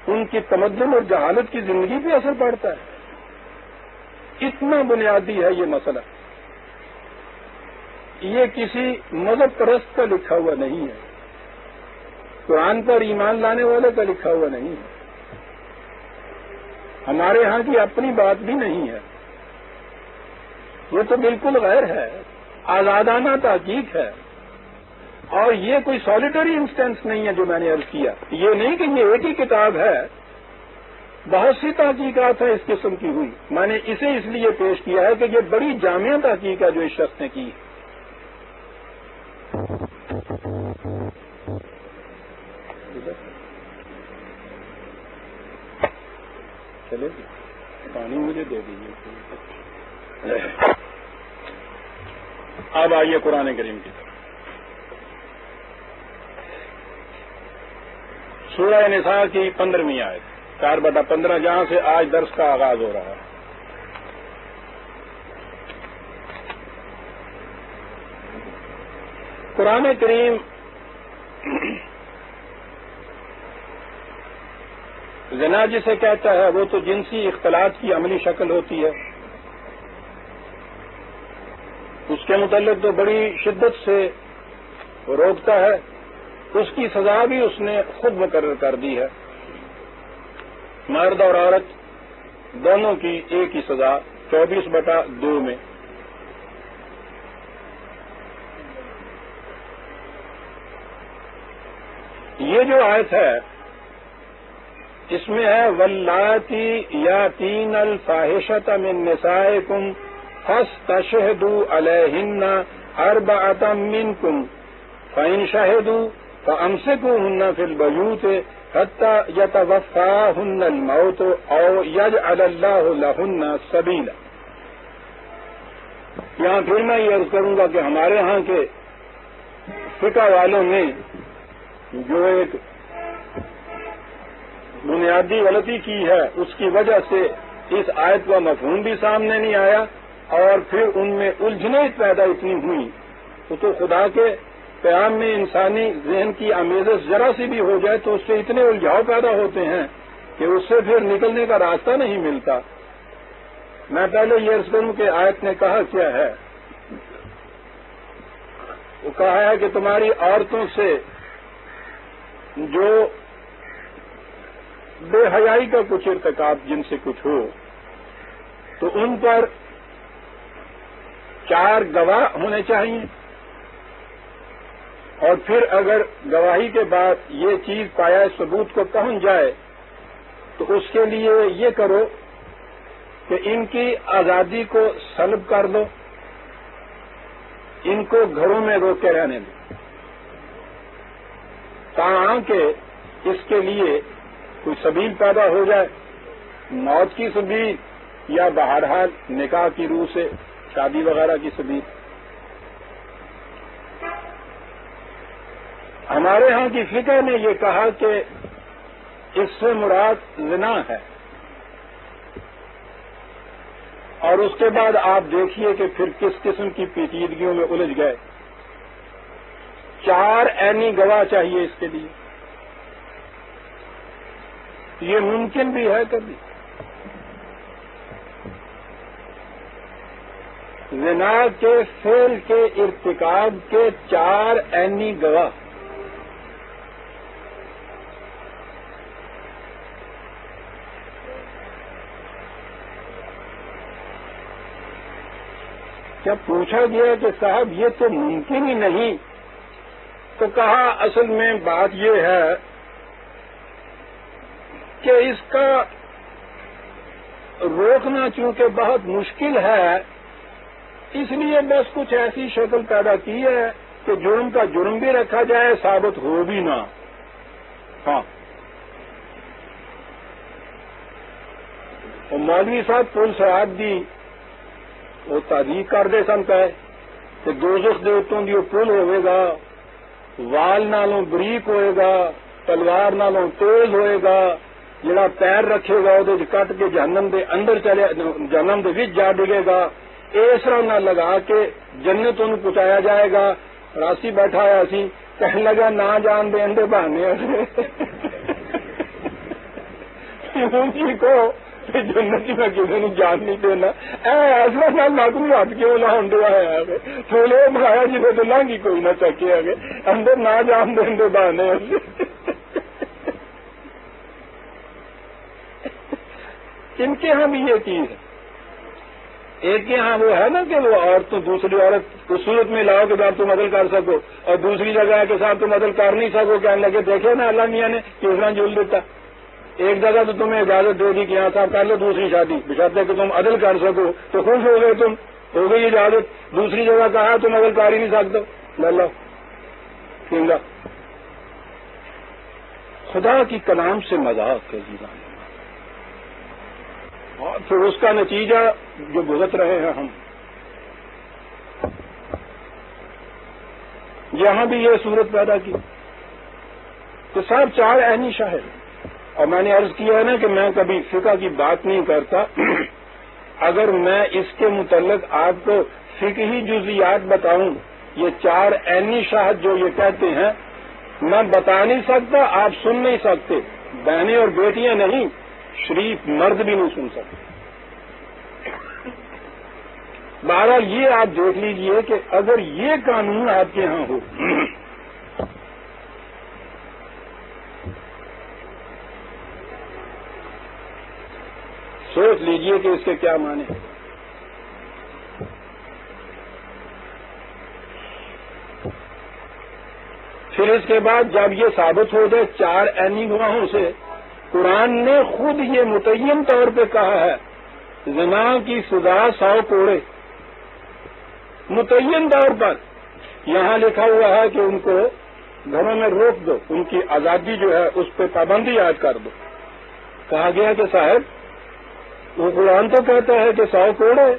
ان کی تمدن اور جہالت کی زندگی پہ اثر پڑتا ہے. اتنا بنیادی ہے یہ مسئلہ. یہ کسی مذہب پرست کا لکھا ہوا نہیں ہے، قرآن پر ایمان لانے والے کا لکھا ہوا نہیں ہے، ہمارے ہاں کی اپنی بات بھی نہیں ہے. یہ تو بالکل غیر ہے، آزادانہ تحقیق ہے. اور یہ کوئی سالیٹری انسٹنس نہیں ہے جو میں نے عرض کیا. یہ نہیں کہ یہ ایک ہی کتاب ہے، بہت سی تحقیقات ہیں اس قسم کی ہوئی. میں نے اسے اس لیے پیش کیا ہے کہ یہ بڑی جامع تحقیق ہے جو اس شخص نے کی. چلے پانی مجھے دے دیجیے. اب آئیے قرآن کریم کی طرف. سورہ نساء کی 15ویں آیت 4/15 جہاں سے آج درس کا آغاز ہو رہا ہے. قرآن کریم زنا جسے کہتا ہے وہ تو جنسی اختلاط کی عملی شکل ہوتی ہے. اس کے متعلق تو بڑی شدت سے روکتا ہے. اس کی سزا بھی اس نے خود مقرر کر دی ہے. مرد اور عورت دونوں کی ایک ہی سزا 24/2 میں. یہ جو آیت ہے اس میں ہے واللاتی یاتین الفاحشۃ من نسائکم فاستشہدوا علیہن 4 منکم فإن شہدوا فأمسكوهن في البيوت حتى يتوفاهن الموت أو يجعل الله لهن سبيلا. یہاں پھر میں یہ عرض کروں گا کہ ہمارے ہاں کے فقہ والوں نے جو ایک بنیادی غلطی کی ہے اس کی وجہ سے اس آیت کا مفہوم بھی سامنے نہیں آیا اور پھر ان میں الجھنیں پیدا اتنی ہوئی. تو خدا کے قیام میں انسانی ذہن کی آمیزش ذرا سی بھی ہو جائے تو اس سے اتنے الجھاؤ پیدا ہوتے ہیں کہ اس سے پھر نکلنے کا راستہ نہیں ملتا. میں پہلے یہ عرض کروں کہ آیت نے کہا کیا ہے. وہ کہا ہے کہ تمہاری عورتوں سے جو بے حیائی کا کچھ ارتکاب جن سے کچھ ہو تو ان پر 4 گواہ ہونے چاہیے، اور پھر اگر گواہی کے بعد یہ چیز پایا ثبوت کو پہنچ جائے تو اس کے لیے یہ کرو کہ ان کی آزادی کو سلب کر دو، ان کو گھروں میں روکے رہنے دو، تاکہ اس کے لیے کوئی سبیل پیدا ہو جائے، موت کی سبیل یا بہرحال نکاح کی روح سے شادی وغیرہ کی سبیل۔ ہمارے ہاں کی فقہ نے یہ کہا کہ اس سے مراد زنا ہے، اور اس کے بعد آپ دیکھیے کہ پھر کس قسم کی پیچیدگیوں میں الجھ گئے۔ 4 عینی گواہ چاہیے اس کے لیے۔ یہ ممکن بھی ہے کبھی؟ زنا کے فعل کے ارتکاب کے 4 عینی گواہ، جب پوچھا گیا کہ صاحب یہ تو ممکن ہی نہیں، تو کہا اصل میں بات یہ ہے کہ اس کا روکنا چونکہ بہت مشکل ہے، اس لیے بس کچھ ایسی شکل پیدا کی ہے کہ جرم کا جرم بھی رکھا جائے، ثابت ہو بھی نہ۔ ہاں، اور مولوی صاحب پل سرات دی وہ تعدیق کر دے سن پہ کہ دوزخ دے اتوں دی پل ہوئے گا، وال نالوں بریک ہوئے گا، تلوار نالوں تیز ہوئے گا، جڑا پیر رکھے گا وہ کٹ کے جہنم دے اندر چلے، جہنم دے وچ جا ڈگے گا، اس طرح نہ لگا کے جنت انہوں پہنچایا جائے گا۔ راسی بیٹھا ہوا سی کہنے لگا نہ جان دے اندے بہانے کو جنت میں کسی نے جان نہیں دینا، ایسا نہ لاگو ہاتھ کیوں نہ ہنڈوا ہے تھوڑے بنایا جنہیں تو لانگی کوئی نہ چکے آگے اندر نہ جان دے اندے بہانے۔ ان کے ہاں بھی یہ چیز ہے، ایک کے ہاں وہ ہے نا کہ وہ عورت تو دوسری عورت اس صورت میں لاؤ کہ جب تم عدل کر سکو، اور دوسری جگہ کے ساتھ تم عدل کر نہیں سکو، کہنے لگے دیکھے نا اللہ میاں نے کس طرح جل دیتا۔ ایک جگہ تو تمہیں اجازت دے دی کہ یہاں صاحب کر لو دوسری شادی، بشرطے کہ تم عدل کر سکو، تو خوش ہو گئے، تم ہو گئی اجازت۔ دوسری جگہ کہا تم عدل کر ہی نہیں سکتے، لے لو کینگا۔ خدا کی کلام سے مذاق ہے جی، اور پھر اس کا نتیجہ جو بھگت رہے ہیں ہم۔ یہاں بھی یہ صورت پیدا کی کہ صاحب 4 عینی شاہد، اور میں نے عرض کیا ہے نا کہ میں کبھی فقہ کی بات نہیں کرتا، اگر میں اس کے متعلق آپ کو فقہی جزیات بتاؤں، یہ 4 عینی شاہد جو یہ کہتے ہیں، میں بتا نہیں سکتا، آپ سن نہیں سکتے، بہنیں اور بیٹیاں نہیں، شریف مرد بھی نہیں سن سکتے۔ بہرحال یہ آپ دیکھ لیجئے کہ اگر یہ قانون آپ کے ہاں ہو سوچ لیجئے کہ اس کے کیا معنی ہیں۔ پھر اس کے بعد جب یہ ثابت ہو جائے 4 عینی گواہوں سے، قرآن نے خود یہ متعین طور پہ کہا ہے زنا کی سزا 100 کوڑے، متعین طور پر۔ یہاں لکھا ہوا ہے کہ ان کو گھروں میں روک دو، ان کی آزادی جو ہے اس پہ پابندی عائد کر دو۔ کہا گیا کہ صاحب وہ قرآن تو کہتا ہے کہ 100 کوڑے،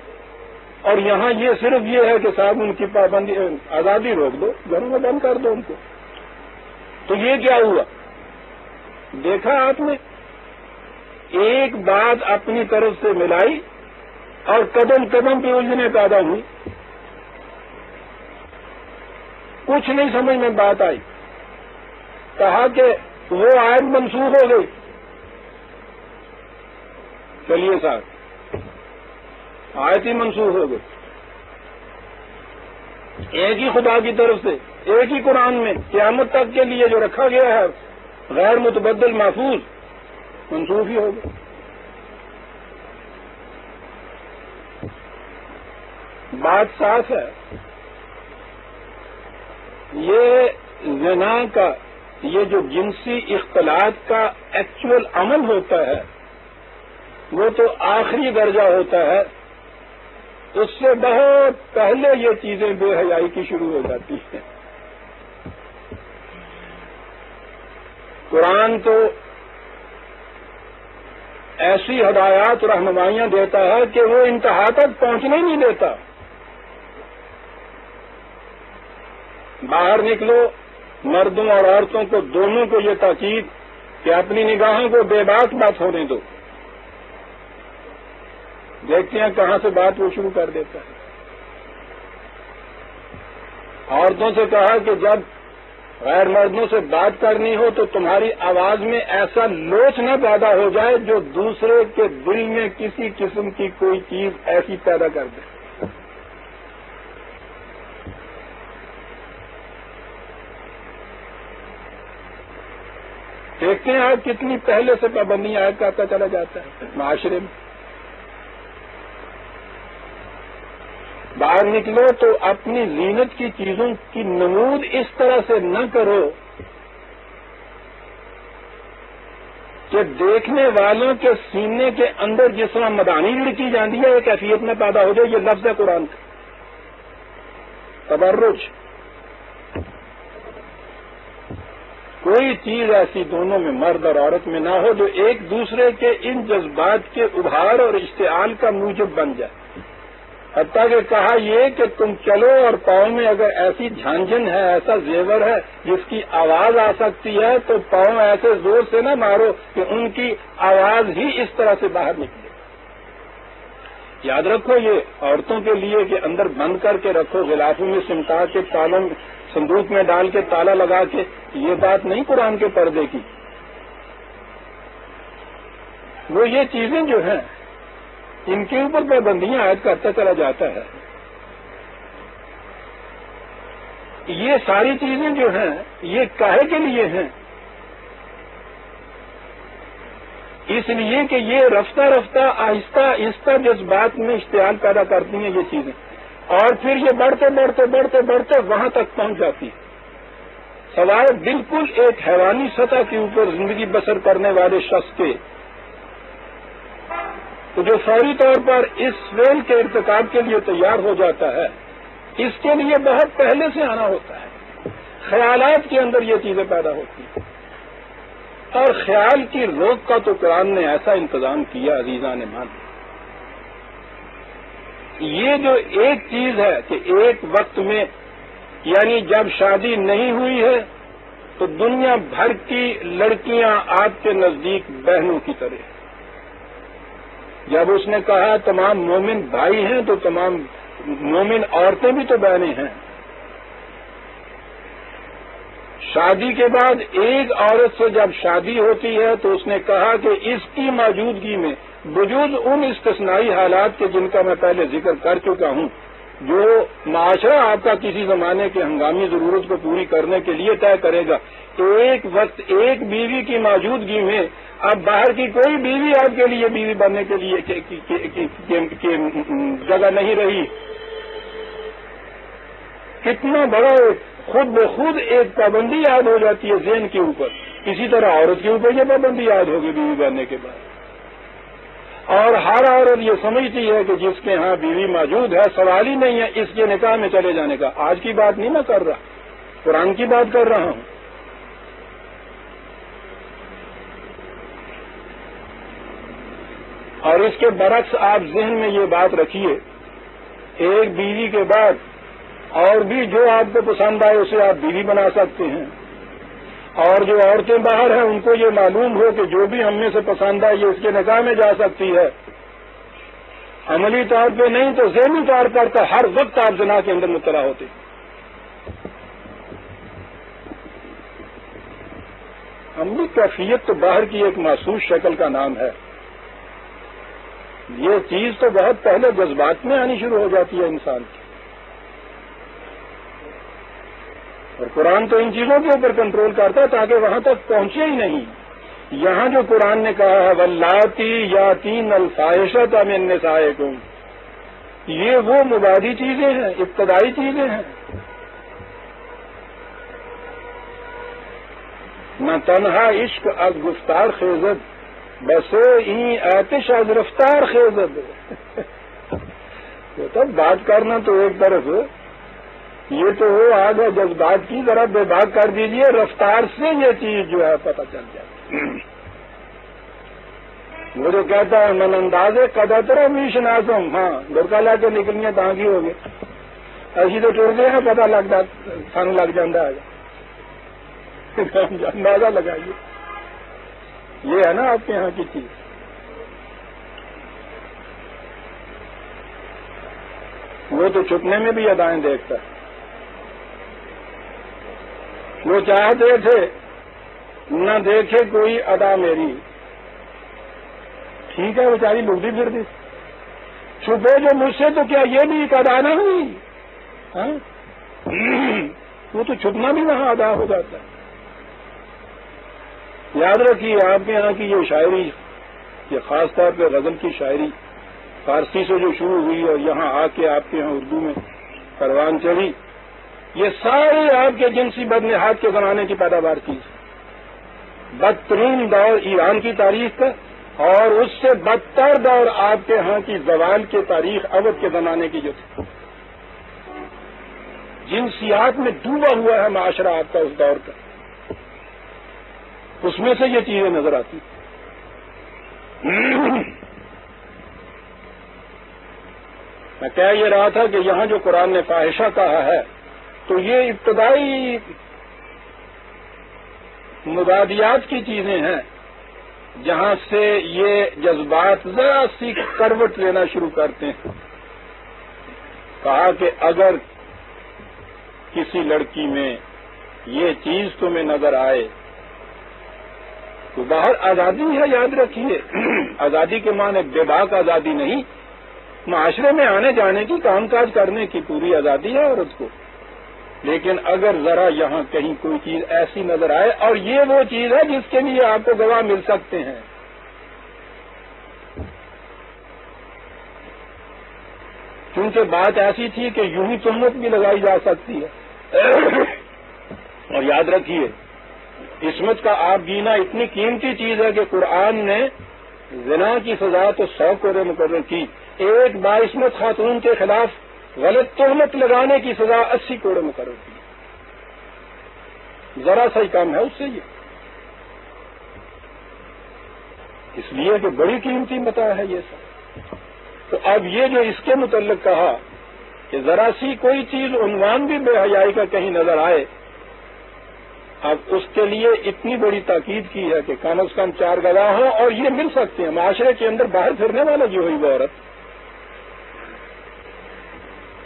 اور یہاں یہ صرف یہ ہے کہ صاحب ان کی پابندی آزادی روک دو، گھروں میں بند کر دو ان کو۔ تو یہ کیا ہوا؟ دیکھا آپ نے، ایک بات اپنی طرف سے ملائی اور قدم قدم پہ الجھنیں پیدا ہوئی، کچھ نہیں سمجھ میں بات آئی۔ کہا کہ وہ آیت منسوخ ہو گئی، چلیے صاحب آیت ہی منسوخ ہو گئی، ایک ہی خدا کی طرف سے ایک ہی قرآن میں قیامت تک کے لیے جو رکھا گیا ہے غیر متبدل محفوظ منسوخ ہی ہوگا. بات صاف ہے. یہ زنا کا یہ جو جنسی اختلاط کا ایکچوئل عمل ہوتا ہے وہ تو آخری درجہ ہوتا ہے. اس سے بہت پہلے یہ چیزیں بے حیائی کی شروع ہو جاتی ہیں. قرآن تو ایسی ہدایات رہنمائیاں دیتا ہے کہ وہ انتہا تک پہنچنے نہیں دیتا. باہر نکلو مردوں اور عورتوں کو دونوں کو یہ تاکید کہ اپنی نگاہوں کو بے باک بات ہونے دو. دیکھتے ہیں کہاں سے بات وہ شروع کر دیتا ہے. عورتوں سے کہا کہ جب غیر مردوں سے بات کرنی ہو تو تمہاری آواز میں ایسا لوچ نہ پیدا ہو جائے جو دوسرے کے دل میں کسی قسم کی کوئی چیز ایسی پیدا کر دے. دیکھتے ہیں آپ کتنی پہلے سے پابندیاں عائد کرتا چلا جاتا ہے معاشرے میں. باہر نکلو تو اپنی زینت کی چیزوں کی نمود اس طرح سے نہ کرو کہ دیکھنے والوں کے سینے کے اندر جس طرح مدانی لڑکی جاتی ہے ایک کیفیت میں پیدا ہو جائے. یہ لفظ ہے قرآن کا. تبرج کوئی چیز ایسی دونوں میں مرد اور عورت میں نہ ہو جو ایک دوسرے کے ان جذبات کے ابھار اور اشتعال کا موجب بن جائے. حتیٰ کہ کہا یہ کہ تم چلو اور پاؤں میں اگر ایسی جھانجھن ہے ایسا زیور ہے جس کی آواز آ سکتی ہے تو پاؤں ایسے زور سے نہ مارو کہ ان کی آواز ہی اس طرح سے باہر نکلے. یاد رکھو یہ عورتوں کے لیے کہ اندر بند کر کے رکھو غلافوں میں سمٹا کے تالوں صندوق میں ڈال کے تالا لگا کے یہ بات نہیں قرآن کے پردے کی. وہ یہ چیزیں جو ہیں ان کے اوپر پابندیاں عائد کرتا چلا جاتا ہے. یہ ساری چیزیں جو ہیں یہ کاہے کے لیے ہیں؟ اس لیے کہ یہ رفتہ رفتہ آہستہ آہستہ جذبات میں اشتعال پیدا کرتی ہیں یہ چیزیں اور پھر یہ بڑھتے بڑھتے بڑھتے بڑھتے وہاں تک پہنچ جاتی ہے. سوائے بالکل ایک حیوانی سطح کے اوپر زندگی بسر کرنے والے شخص کے تو جو فوری طور پر اس فعل کے ارتکاب کے لیے تیار ہو جاتا ہے اس کے لیے بہت پہلے سے آنا ہوتا ہے. خیالات کے اندر یہ چیزیں پیدا ہوتی ہیں اور خیال کی روک کا تو قرآن نے ایسا انتظام کیا عزیزان مان. یہ جو ایک چیز ہے کہ ایک وقت میں یعنی جب شادی نہیں ہوئی ہے تو دنیا بھر کی لڑکیاں آپ کے نزدیک بہنوں کی طرح. جب اس نے کہا تمام مومن بھائی ہیں تو تمام مومن عورتیں بھی تو بہنیں ہیں. شادی کے بعد ایک عورت سے جب شادی ہوتی ہے تو اس نے کہا کہ اس کی موجودگی میں بجوز ان استثنائی حالات کے جن کا میں پہلے ذکر کر چکا ہوں جو معاشرہ آپ کا کسی زمانے کے ہنگامی ضرورت کو پوری کرنے کے لیے طے کرے گا ایک وقت ایک بیوی کی موجودگی میں اب باہر کی کوئی بیوی آپ کے لیے بیوی بننے کے لیے جگہ نہیں رہی. کتنا بڑا خود بخود ایک پابندی یاد ہو جاتی ہے ذہن کے اوپر. اسی طرح عورت کے اوپر یہ پابندی یاد ہوگی بیوی بننے کے بعد. اور ہر عورت یہ سمجھتی ہے کہ جس کے ہاں بیوی موجود ہے سوال ہی نہیں ہے اس کے نکاح میں چلے جانے کا. آج کی بات نہیں میں کر رہا قرآن کی بات کر رہا ہوں. اور اس کے برعکس آپ ذہن میں یہ بات رکھیے ایک بیوی کے بعد اور بھی جو آپ کو پسند آئے اسے آپ بیوی بنا سکتے ہیں. اور جو عورتیں باہر ہیں ان کو یہ معلوم ہو کہ جو بھی ہم میں سے پسند آئے یہ اس کے نکاح میں جا سکتی ہے. عملی طور پہ نہیں تو ذہنی طور پر تو ہر وقت آپ زنا کے اندر مبتلا ہوتے. عملی کیفیت تو باہر کی ایک محسوس شکل کا نام ہے. یہ چیز تو بہت پہلے جذبات میں آنی شروع ہو جاتی ہے انسان کی. اور قرآن تو ان چیزوں کے اوپر کنٹرول کرتا ہے تاکہ وہاں تک پہنچے ہی نہیں. یہاں جو قرآن نے کہا ہے واللاتی یاتین الفاحشۃ من نسائکم، یہ وہ مبادی چیزیں ہیں، ابتدائی چیزیں ہیں. نہ تنہا عشق از گفتار خیزد بسو این آتش از رفتار خیزد. تو بات کرنا تو ایک طرف، یہ تو ہو آگ ہے جذبات کی، ذرا بے بات کر دیجئے، رفتار سے یہ چیز جو ہے پتہ چل جائے. وہ جو کہتا ہے من انداز قدر میش نازم، ہاں گڑکا لا کے نکلنی تانگی ہو گئے ایسی تو ٹر گئے ہیں، پتہ لگ جاتا سن لگ جاتا ہے. اندازہ لگائیے، یہ ہے نا آپ کے یہاں کی چیز. وہ تو چھپنے میں بھی ادائیں دیکھتا ہے. وہ چاہتے تھے نہ دیکھے کوئی ادا میری، ٹھیک ہے بیچاری لگتی پھرتی، چھپے جو مجھ سے تو کیا یہ بھی ایک ادا نہ ہوئی؟ وہ تو چھپنا بھی وہاں ادا ہو جاتا ہے. یاد رکھیے آپ کے یہاں کی یہ شاعری، یہ خاص طور پہ غزل کی شاعری فارسی سے جو شروع ہوئی اور یہاں آ کے آپ کے یہاں اردو میں پروان چڑھی، یہ سارے آپ کے جنسی بدنہاد کے زمانے کی پیداوار کی. بدترین دور ایران کی تاریخ کا اور اس سے بدتر دور آپ کے ہاں کی زوال کی تاریخ اودھ کے زمانے کی جو تھی. جنسیات میں ڈوبا ہوا ہے معاشرہ آپ کا اس دور کا، اس میں سے یہ چیزیں نظر آتی. میں کہہ یہ رہا تھا کہ یہاں جو قرآن نے فاحشہ کہا ہے تو یہ ابتدائی مبادیات کی چیزیں ہیں جہاں سے یہ جذبات ذرا سی کروٹ لینا شروع کرتے ہیں. کہا کہ اگر کسی لڑکی میں یہ چیز تمہیں نظر آئے تو باہر آزادی ہے، یاد رکھیے. آزادی کے معنی بے باک آزادی نہیں، معاشرے میں آنے جانے کی، کام کاج کرنے کی پوری آزادی ہے عورت کو. لیکن اگر ذرا یہاں کہیں کوئی چیز ایسی نظر آئے، اور یہ وہ چیز ہے جس کے لیے آپ کو گواہ مل سکتے ہیں. کیونکہ بات ایسی تھی کہ یوں ہی تہمت بھی لگائی جا سکتی ہے. اور یاد رکھیے عصمت کا آپ جینا اتنی قیمتی چیز ہے کہ قرآن نے زنا کی سزا تو 100 کوڑے مقرر کی، ایک باعصمت خاتون کے خلاف غلط تہمت لگانے کی سزا 80 کوڑے مقرر کی. ذرا سا ہی کام ہے اس سے یہ، اس لیے کہ بڑی قیمتی متاع ہے یہ سب. تو اب یہ جو اس کے متعلق کہا کہ ذرا سی کوئی چیز عنوان بھی بے حیائی کا کہیں نظر آئے، اب اس کے لیے اتنی بڑی تاکید کی ہے کہ کم از کم 4 گواہ ہوں اور یہ مل سکتے ہیں. معاشرے کے اندر باہر پھرنے والا جو ہوئی وہ عورت،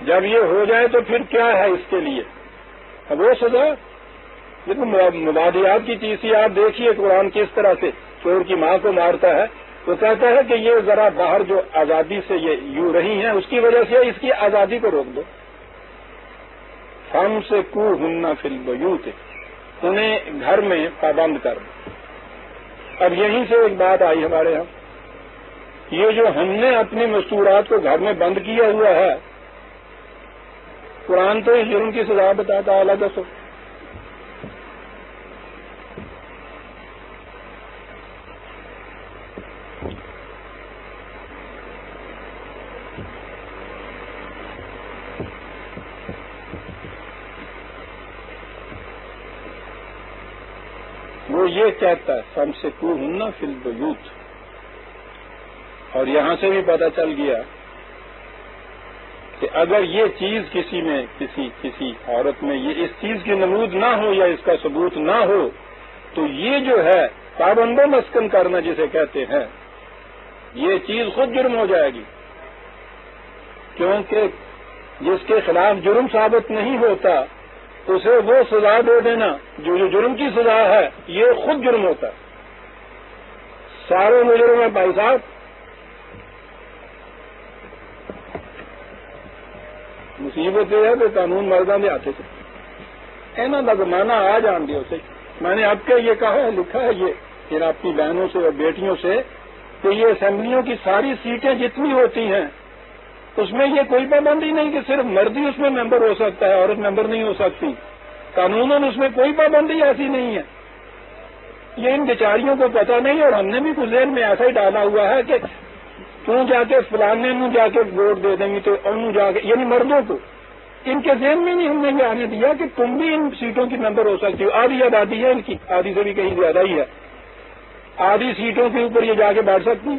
جب یہ ہو جائے تو پھر کیا ہے اس کے لیے؟ اب وہ سزا یہ تو مبادیات کی چیز تھی. آپ دیکھیے قرآن کس طرح سے چور کی ماں کو مارتا ہے، تو کہتا ہے کہ یہ ذرا باہر جو آزادی سے یہ یوں رہی ہیں اس کی وجہ سے اس کی آزادی کو روک دو. فَامْسِكُوهُنَّ فِي الْبُيُوتِ، انہیں گھر میں پابند کر دو. اب یہیں سے ایک بات آئی ہمارے ہاں، یہ جو ہم نے اپنی مستورات کو گھر میں بند کیا ہوا ہے، قرآن تو اس جرم کی سزا بتاتا ہے. اللہ دسو وہ یہ کہتا ہے فَامْسِكُوهُنَّ فِي الْبُيُوتِ. اور یہاں سے بھی پتہ چل گیا کہ اگر یہ چیز کسی میں کسی عورت میں یہ اس چیز کی نمود نہ ہو یا اس کا ثبوت نہ ہو تو یہ جو ہے پابند مسکن کرنا جسے کہتے ہیں، یہ چیز خود جرم ہو جائے گی. کیونکہ جس کے خلاف جرم ثابت نہیں ہوتا اسے وہ سزا دے دینا جو جرم کی سزا ہے یہ خود جرم ہوتا ہے. سارے مجرم ہیں بھائی صاحب. مصیبت یہ ہے کہ قانون مردوں کے ہاتھ سے انہوں کا زمانہ آ جان دیو سے میں نے اب کے یہ کہا ہے لکھا ہے یہ پھر اپنی بہنوں سے اور بیٹیوں سے کہ یہ اسمبلیوں کی ساری سیٹیں جتنی ہوتی ہیں اس میں یہ کوئی پابندی نہیں کہ صرف مرد ہی اس میں ممبر ہو سکتا ہے عورت ممبر نہیں ہو سکتی قانوناً اس میں کوئی پابندی ایسی نہیں ہے یہ ان بیچاریوں کو پتہ نہیں اور ہم نے بھی کچھ ذہن میں ایسا ہی ڈالا ہوا ہے کہ کیوں جا کے فلانے نو جا کے ووٹ دے دیں گے تو انہوں جا کے یعنی مردوں کو ان کے ذہن میں نہیں ہم نے یہ آنے دیا کہ تم بھی ان سیٹوں کی ممبر ہو سکتی ہو آدھی آبادی ہے ان کی آدھی سے بھی کہیں زیادہ ہی ہے آدھی سیٹوں کے اوپر یہ جا کے بیٹھ سکتی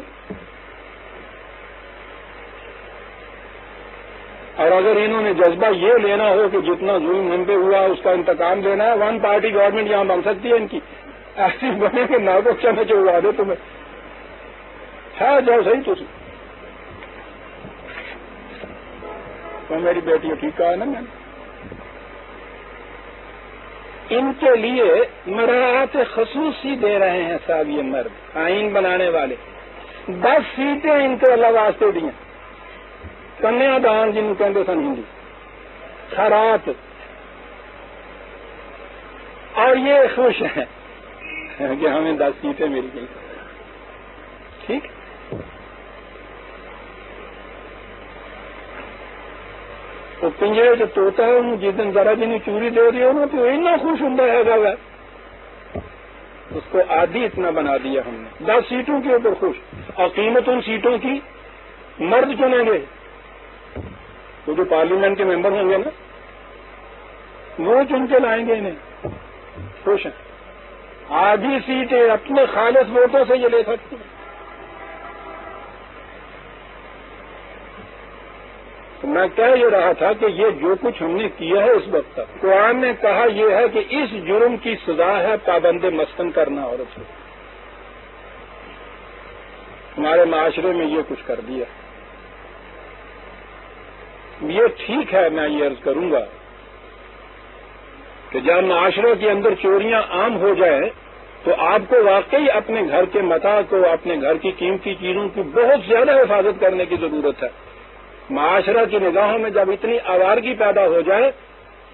اور اگر انہوں نے جذبہ یہ لینا ہو کہ جتنا ظلم ہم پہ ہوا اس کا انتقام لینا ہے ون پارٹی گورنمنٹ یہاں بن سکتی ہے ان کی ایسی بنے کہ نہ کو چمچ اگا دے تمہیں ہے جاؤ صحیح تو میری بیٹی ٹھیک کہا ہے نا میں نے ان کے لیے مراعات خصوصی دے رہے ہیں صاحب یہ مرد آئین بنانے والے 10 سیٹیں ان کو اللہ واسطے دی کنیا دان جن کو کہتے سن ہندی خیرات اور یہ خوش ہیں کہ ہمیں 10 سیٹیں مل گئی ٹھیک تو پنجرے جو توتا ہے انہوں جس دن ذرا جنہیں چوری دے دی نا تو اتنا خوش ہوں ہے اس کو آدھی اتنا بنا دیا ہم نے 10 سیٹوں کے اوپر خوش اور قیمت ان سیٹوں کی مرد چنیں گے تو جو پارلیمنٹ کے ممبر ہوں گے نا وہ چن کے لائیں گے انہیں خوش ہیں آدھی سیٹیں اپنے خالص ووٹوں سے یہ لے سکتی ہیں میں کہہ یہ رہا تھا کہ یہ جو کچھ ہم نے کیا ہے اس وقت تک قرآن نے کہا یہ ہے کہ اس جرم کی سزا ہے پابند مسکن کرنا عورت کو ہمارے معاشرے میں یہ کچھ کر دیا یہ ٹھیک ہے میں یہ عرض کروں گا کہ جب معاشرے کے اندر چوریاں عام ہو جائیں تو آپ کو واقعی اپنے گھر کے متاع کو اپنے گھر کی قیمتی چیزوں کی بہت زیادہ حفاظت کرنے کی ضرورت ہے معاشرہ کی نگاہوں میں جب اتنی آوارگی پیدا ہو جائے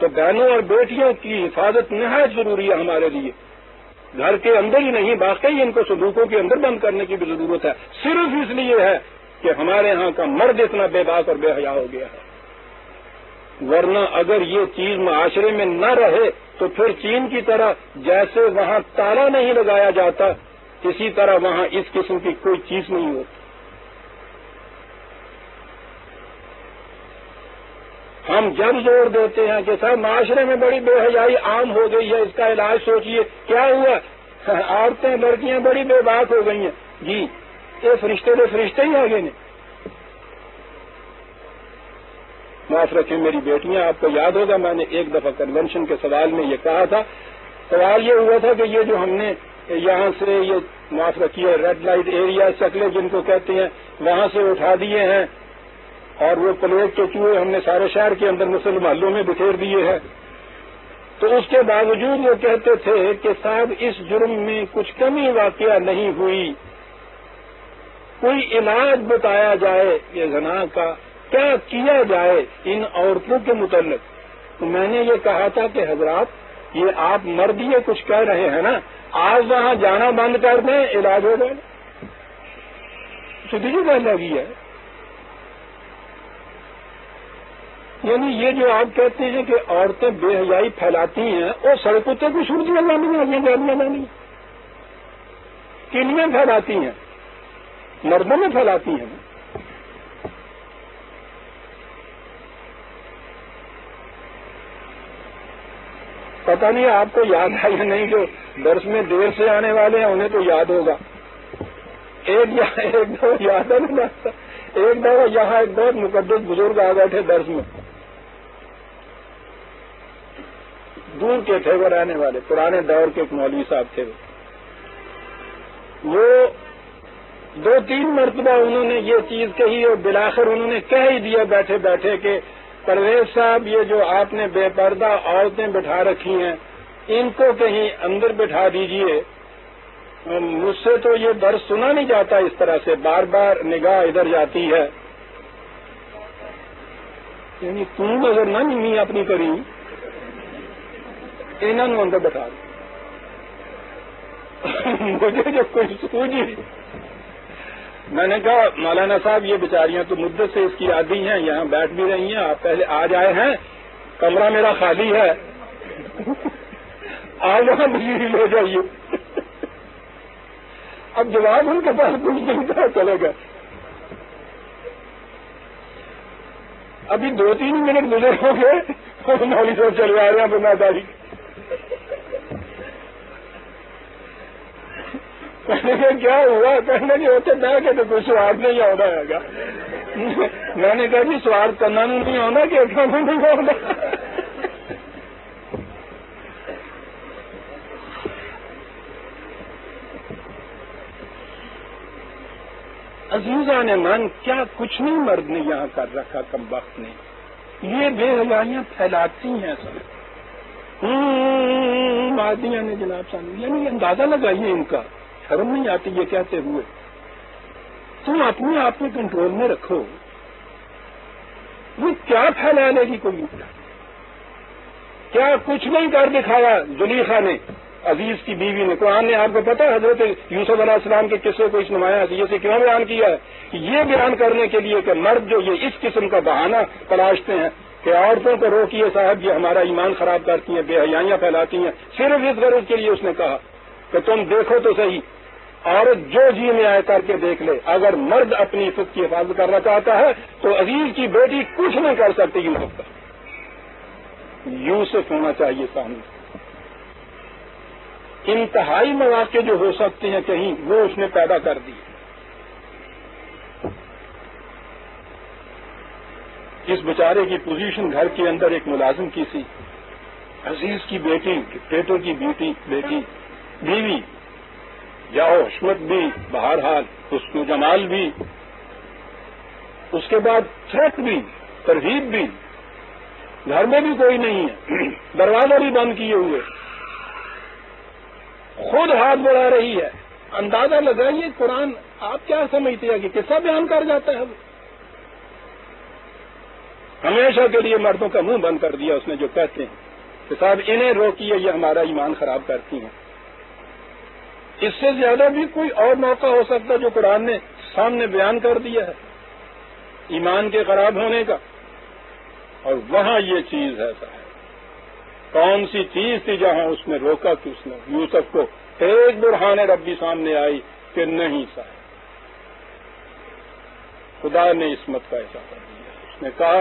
تو بہنوں اور بیٹیوں کی حفاظت نہایت ضروری ہے ہمارے لیے گھر کے اندر ہی نہیں واقعی ان کو صندوقوں کے اندر بند کرنے کی بھی ضرورت ہے صرف اس لیے ہے کہ ہمارے ہاں کا مرد اتنا بے باک اور بے حیا ہو گیا ہے ورنہ اگر یہ چیز معاشرے میں نہ رہے تو پھر چین کی طرح جیسے وہاں تالا نہیں لگایا جاتا اسی طرح وہاں اس قسم کی کوئی چیز نہیں ہوتی ہم جب زور دیتے ہیں کہ صاحب معاشرے میں بڑی بے حیائی عام ہو گئی ہے اس کا علاج سوچیے کیا ہوا عورتیں لڑکیاں بڑی بے باک ہو گئی ہیں جی یہ فرشتے تو فرشتے ہی آگے نے معاف رکھیں میری بیٹیاں آپ کو یاد ہوگا میں نے ایک دفعہ کنونشن کے سوال میں یہ کہا تھا سوال یہ ہوا تھا کہ یہ جو ہم نے یہاں سے یہ معاف رکھیے ریڈ لائٹ ایریا چکلے جن کو کہتے ہیں وہاں سے اٹھا دیے ہیں اور وہ پلیٹ کے چوہے ہم نے سارے شہر کے اندر مسلم محلوں میں بکھیر دیے ہیں تو اس کے باوجود وہ کہتے تھے کہ صاحب اس جرم میں کچھ کمی واقعہ نہیں ہوئی کوئی علاج بتایا جائے یہ زنا کا کیا کیا جائے ان عورتوں کے متعلق تو میں نے یہ کہا تھا کہ حضرات یہ آپ مرد یہ کچھ کہہ رہے ہیں نا آپ وہاں جانا بند کر دیں علاج ہو جائے سیدھی بات لگی ہے یعنی یہ جو آپ کہتے ہیں کہ عورتیں بے حیائی پھیلاتی ہیں اور سڑکوں تک بھی سورج لگانے والی گاڑیاں لانی کن میں پھیلاتی ہیں مردوں میں پھیلاتی ہیں پتہ نہیں آپ کو یاد ہے یا نہیں جو درس میں دیر سے آنے والے ہیں انہیں تو یاد ہوگا ایک دو یاد ہے نا ایک دفعہ یہاں ایک بہت مقدس بزرگ آ گئے تھے درس میں دور کے تھے وہ رہنے والے پرانے دور کے ایک مولوی صاحب تھے وہ 2-3 مرتبہ انہوں نے یہ چیز کہی اور بالآخر انہوں نے کہہ ہی دیا بیٹھے بیٹھے کہ پرویز صاحب یہ جو آپ نے بے پردہ عورتیں بٹھا رکھی ہیں ان کو کہیں اندر بٹھا دیجئے مجھ سے تو یہ درس سنا نہیں جاتا اس طرح سے بار بار نگاہ ادھر جاتی ہے یعنی تم اگر نہ نہیں اپنی کری انہوں اندر بٹھا دیں. مجھے جو کوئی سوجی، میں نے کہا مولانا صاحب یہ بیچاریاں تو مدت سے اس کی عادی ہیں، یہاں بیٹھ بھی رہی ہیں، آپ پہلے آج آئے ہیں، کمرہ میرا خالی ہے، آپ وہاں تشریف لے جائیے. اب جواب ان کے پاس کچھ نہیں تھا، چلے گئے. ابھی 2-3 منٹ گزر ہو گئے اور مولوی صاحب چلے آ رہے ہیں بناداری. کہنے کے کیا ہوا؟ کہنے کے ہوتے نہ کہ تو کوئی سواد نہیں آنا ہے گا. میں نے کہا جی سواد کرنا نہیں آنا کہ کھانا نہیں آنا. عزیزان من، کیا کچھ نہیں مرد نے یہاں کر رکھا کم وقت نے. یہ بے حیائیاں پھیلاتی ہیں سب مادیاں نے جناب سامنے، یعنی اندازہ لگائیے ان کا، شرم نہیں آتی یہ کہتے ہوئے. تم اپنے آپ کو کنٹرول میں رکھو. وہ کیا پھیلا لے گی کوئی؟ کیا کچھ نہیں کر دکھایا زلیخا نے، عزیز کی بیوی نے. قرآن نے آپ کو پتا ہے حضرت یوسف علیہ السلام کے قصے کو اس نمایاں حیثیت سے کیوں بیان کیا ہے؟ یہ بیان کرنے کے لیے کہ مرد جو یہ اس قسم کا بہانہ تلاشتے ہیں کہ عورتوں کو روکیے صاحب، یہ ہمارا ایمان خراب کرتی ہیں، بے حیائیاں پھیلاتی ہیں، صرف اس غرض کے لیے اس نے کہا کہ تم دیکھو تو صحیح، عورت جو جی میں آئے کر کے دیکھ لے. اگر مرد اپنی عزت کی حفاظت کرنا چاہتا ہے تو عزیز کی بیٹی کچھ نہیں کر سکتی. یوسف کا یوسف ہونا چاہیے سامنے. انتہائی مواقع جو ہو سکتے ہیں کہیں، وہ اس نے پیدا کر دی. اس بیچارے کی پوزیشن گھر کے اندر ایک ملازم کی سی، عزیز کی بیٹی، بیٹوں کی بیٹی بیوی، جاؤ حشمت بھی، بہرحال اس کو جمال بھی، اس کے بعد تھریٹ بھی، ترغیب بھی. گھر میں بھی کوئی نہیں ہے، دروازہ بھی بند کیے ہوئے، خود ہاتھ بڑھا رہی ہے. اندازہ لگائیے قرآن آپ کیا سمجھتے ہیں کہ قصہ بیان کر جاتا ہے. ہمیشہ کے لیے مردوں کا منہ بند کر دیا اس نے، جو کہتے ہیں کہ صاحب انہیں روکیے، یہ ہمارا ایمان خراب کرتی ہیں. اس سے زیادہ بھی کوئی اور موقع ہو سکتا جو قرآن نے سامنے بیان کر دیا ہے ایمان کے خراب ہونے کا. اور وہاں یہ چیز ہے صاحب، کون سی چیز تھی جہاں اس نے روکا کہ اس نے یوسف کو ایک برہان ربی سامنے آئی کہ نہیں صاحب، خدا نے عصمت کا ایسا کر دیا. اس نے کہا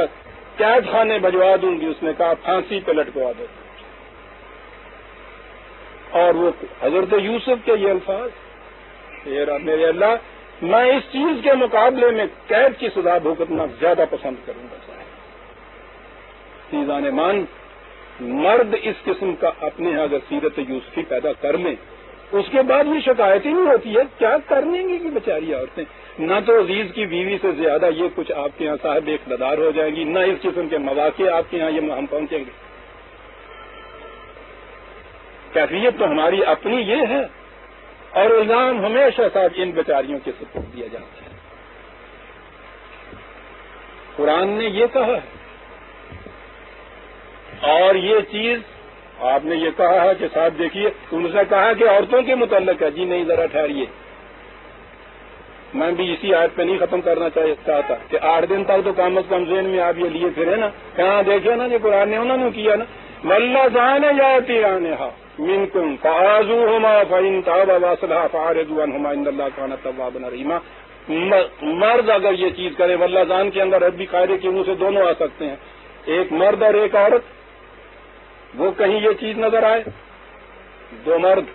قید خانے بھجوا دوں گی، اس نے کہا پھانسی پہ لٹکوا دو. اور وہ حضرت یوسف کے یہ الفاظ، میرے اللہ، میں اس چیز کے مقابلے میں قید کی سزا بھگتنا زیادہ پسند کروں گا صاحب. چیزان مان، مرد اس قسم کا اپنے یہاں اگر سیرت یوسفی پیدا کر لیں، اس کے بعد یہ شکایت ہی نہیں ہوتی ہے. کیا کر لیں گی کہ بیچاری عورتیں، نہ تو عزیز کی بیوی سے زیادہ یہ کچھ آپ کے یہاں صاحب اقتدار ہو جائیں گی، نہ اس قسم کے مواقع آپ کے یہاں یہ ہم پہنچیں گے. کیفیت تو ہماری اپنی یہ ہے، اور الزام ہمیشہ صاحب ان بیچاریوں کے سپرد دیا جاتا ہے. قرآن نے یہ کہا ہے، اور یہ چیز آپ نے یہ کہا ہے کہ صاحب دیکھیے، ان سے کہا کہ عورتوں کے متعلق ہے. جی نہیں، ذرا ٹھہریے، میں بھی اسی آیت پہ نہیں ختم کرنا چاہتا کہ 8 دن تک تو کم از کم ذہن میں آپ یہ لیے پھرے نا، کہاں دیکھے نا جو قرآن نے انہوں نے کیا نا، واللذان یاتیانھا منکم فآذوہما فإن تابا واصلحا فأعرضوا عنہما ان اللہ کان توابا رحیما. مرد اگر یہ چیز کرے، واللذان کے اندر ربی قاعدے کے منہ سے دونوں آ سکتے ہیں، ایک مرد اور ایک عورت. وہ کہیں یہ چیز نظر آئے، دو مرد،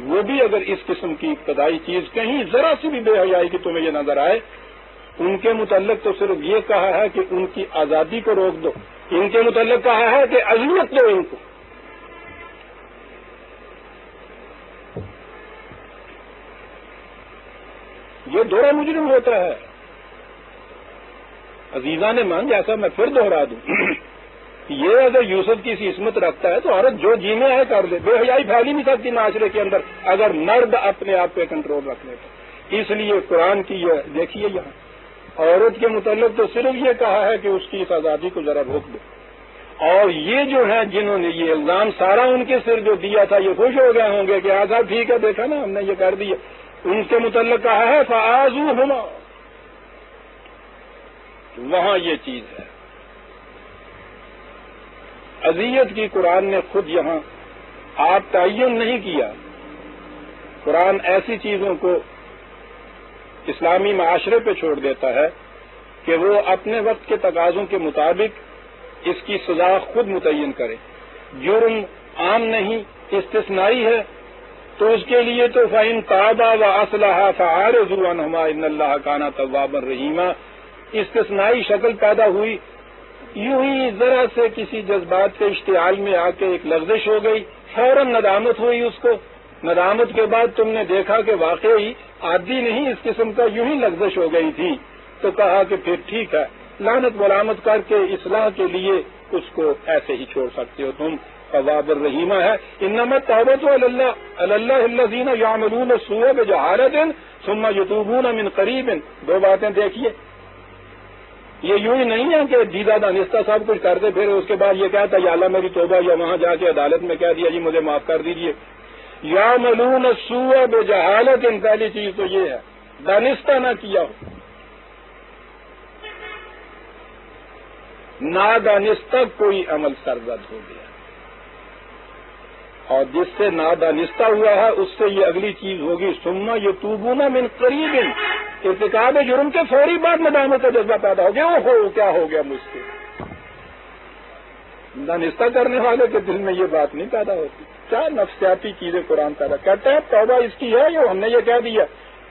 وہ بھی اگر اس قسم کی ابتدائی چیز کہیں ذرا سی بھی بے حیائی کی تمہیں یہ نظر آئے، ان کے متعلق تو صرف یہ کہا ہے کہ ان کی آزادی کو روک دو، ان کے متعلق کہا ہے کہ اذیت دو ان کو. یہ دورہ مجرم ہوتا ہے. عزیزان مان، جیسا میں پھر دوہرا دوں، یہ اگر یوسف کی سی عصمت رکھتا ہے تو عورت جو جی میں ہے کر لے. بے حیائی پھیل ہی نہیں سکتی معاشرے کے اندر اگر مرد اپنے آپ پہ کنٹرول رکھ لے تو. اس لیے قرآن کی یہ دیکھیے یہاں عورت کے متعلق تو صرف یہ کہا ہے کہ اس کی اس آزادی کو ذرا روک دو. اور یہ جو ہے جنہوں نے یہ الزام سارا ان کے سر جو دیا تھا یہ خوش ہو گئے ہوں گے کہ آزاد ٹھیک ہے دیکھا نا ہم نے یہ کر دیا. ان کے متعلق کہا ہے فآذوہما. وہاں یہ چیز ہے. اذیت کی قرآن نے خود یہاں آپ تعین نہیں کیا. قرآن ایسی چیزوں کو اسلامی معاشرے پہ چھوڑ دیتا ہے کہ وہ اپنے وقت کے تقاضوں کے مطابق اس کی سزا خود متعین کرے. جرم عام نہیں استثنائی ہے تو اس کے لیے تو فَإِن تَابَا وَأَصْلَحَا فَأَعْرِضُوا عَنْهُمَا إِنَّ اللَّهَ كَانَ تَوَّابًا رَحِيمًا. استثنائی شکل پیدا ہوئی. یوں ہی ذرا سے کسی جذبات کے اشتعال میں آ کے ایک لغزش ہو گئی, فوراً ندامت ہوئی اس کو. ندامت کے بعد تم نے دیکھا کہ واقعی عادی نہیں اس قسم کا یوں ہی لغزش ہو گئی تھی تو کہا کہ پھر ٹھیک ہے لعنت ملامت کر کے اصلاح کے لیے اس کو ایسے ہی چھوڑ سکتے ہو تم. تواب الرحیمہ ہے. انما التوبۃ علی اللہ الذین یعملون السوء بجہالۃ ثم یتوبون من قریب. دو باتیں دیکھیے. یہ یوں ہی نہیں ہے کہ دیدہ دانستہ سب کچھ کرتے پھر اس کے بعد یہ کہتا یا اللہ میری توبہ, یا وہاں جا کے عدالت میں کہہ دیا جی مجھے معاف کر دیجیے. یعملون السوء بجہالۃ, پہلی چیز تو یہ ہے دانستہ نہ کیا ہو. نادانستہ کوئی عمل سرزد ہو گیا اور جس سے نادانستہ ہوا ہے اس سے یہ اگلی چیز ہوگی ثم یتوبون من قریب. ارتکاب جرم کے فوری بعد ندامت کا جذبہ پیدا ہو گیا. اوہو کیا ہو گیا مجھ سے. دانستہ کرنے والے کے دل میں یہ بات نہیں پیدا ہوتی. کیا نفسیاتی چیزیں قرآن پیدا کہتا ہے. توبہ اس کی ہے جو ہم نے یہ کہہ دیا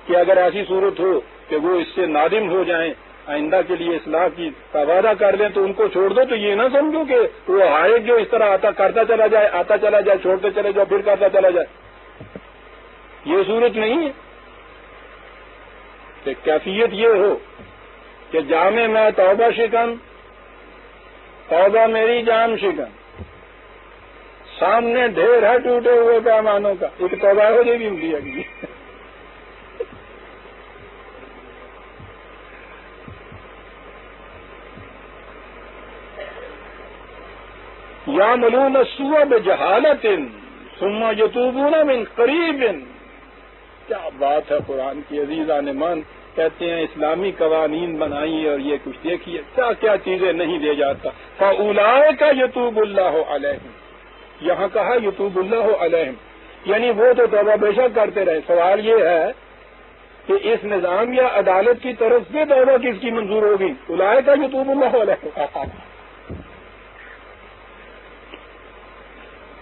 کہ اگر ایسی صورت ہو کہ وہ اس سے نادم ہو جائیں آئندہ کے لیے اصلاح کی وعدہ کر لیں تو ان کو چھوڑ دو. تو یہ نہ سمجھو کہ وہ آئے جو اس طرح کرتا چلا جائے آتا چلا جائے چھوڑتے چلے جاؤ پھر کرتا چلا جائے. یہ صورت نہیں ہے. کہ کیفیت یہ ہو کہ جامع میں توبہ شکن, توبہ میری جام شکن, سامنے ڈھیر ہے ٹوٹے ہوئے پیمانوں کا. ایک توبہ ہو جائے گی دیا گی. یعملون السوء بجہالۃ ثم یتوبون من قریب. کیا بات ہے قرآن کی. عزیزان من کہتے ہیں اسلامی قوانین بنائی اور یہ کچھ دیکھیے کیا کیا چیزیں نہیں دے جاتا. فاولئک یتوب اللہ علیہم. یہاں کہا یتوب اللہ علیہم یعنی وہ تو توبہ بے شک کرتے رہے. سوال یہ ہے کہ اس نظام یا عدالت کی طرف سے توبہ کس کی منظور ہوگی. اولئک یتوب اللہ علیہم.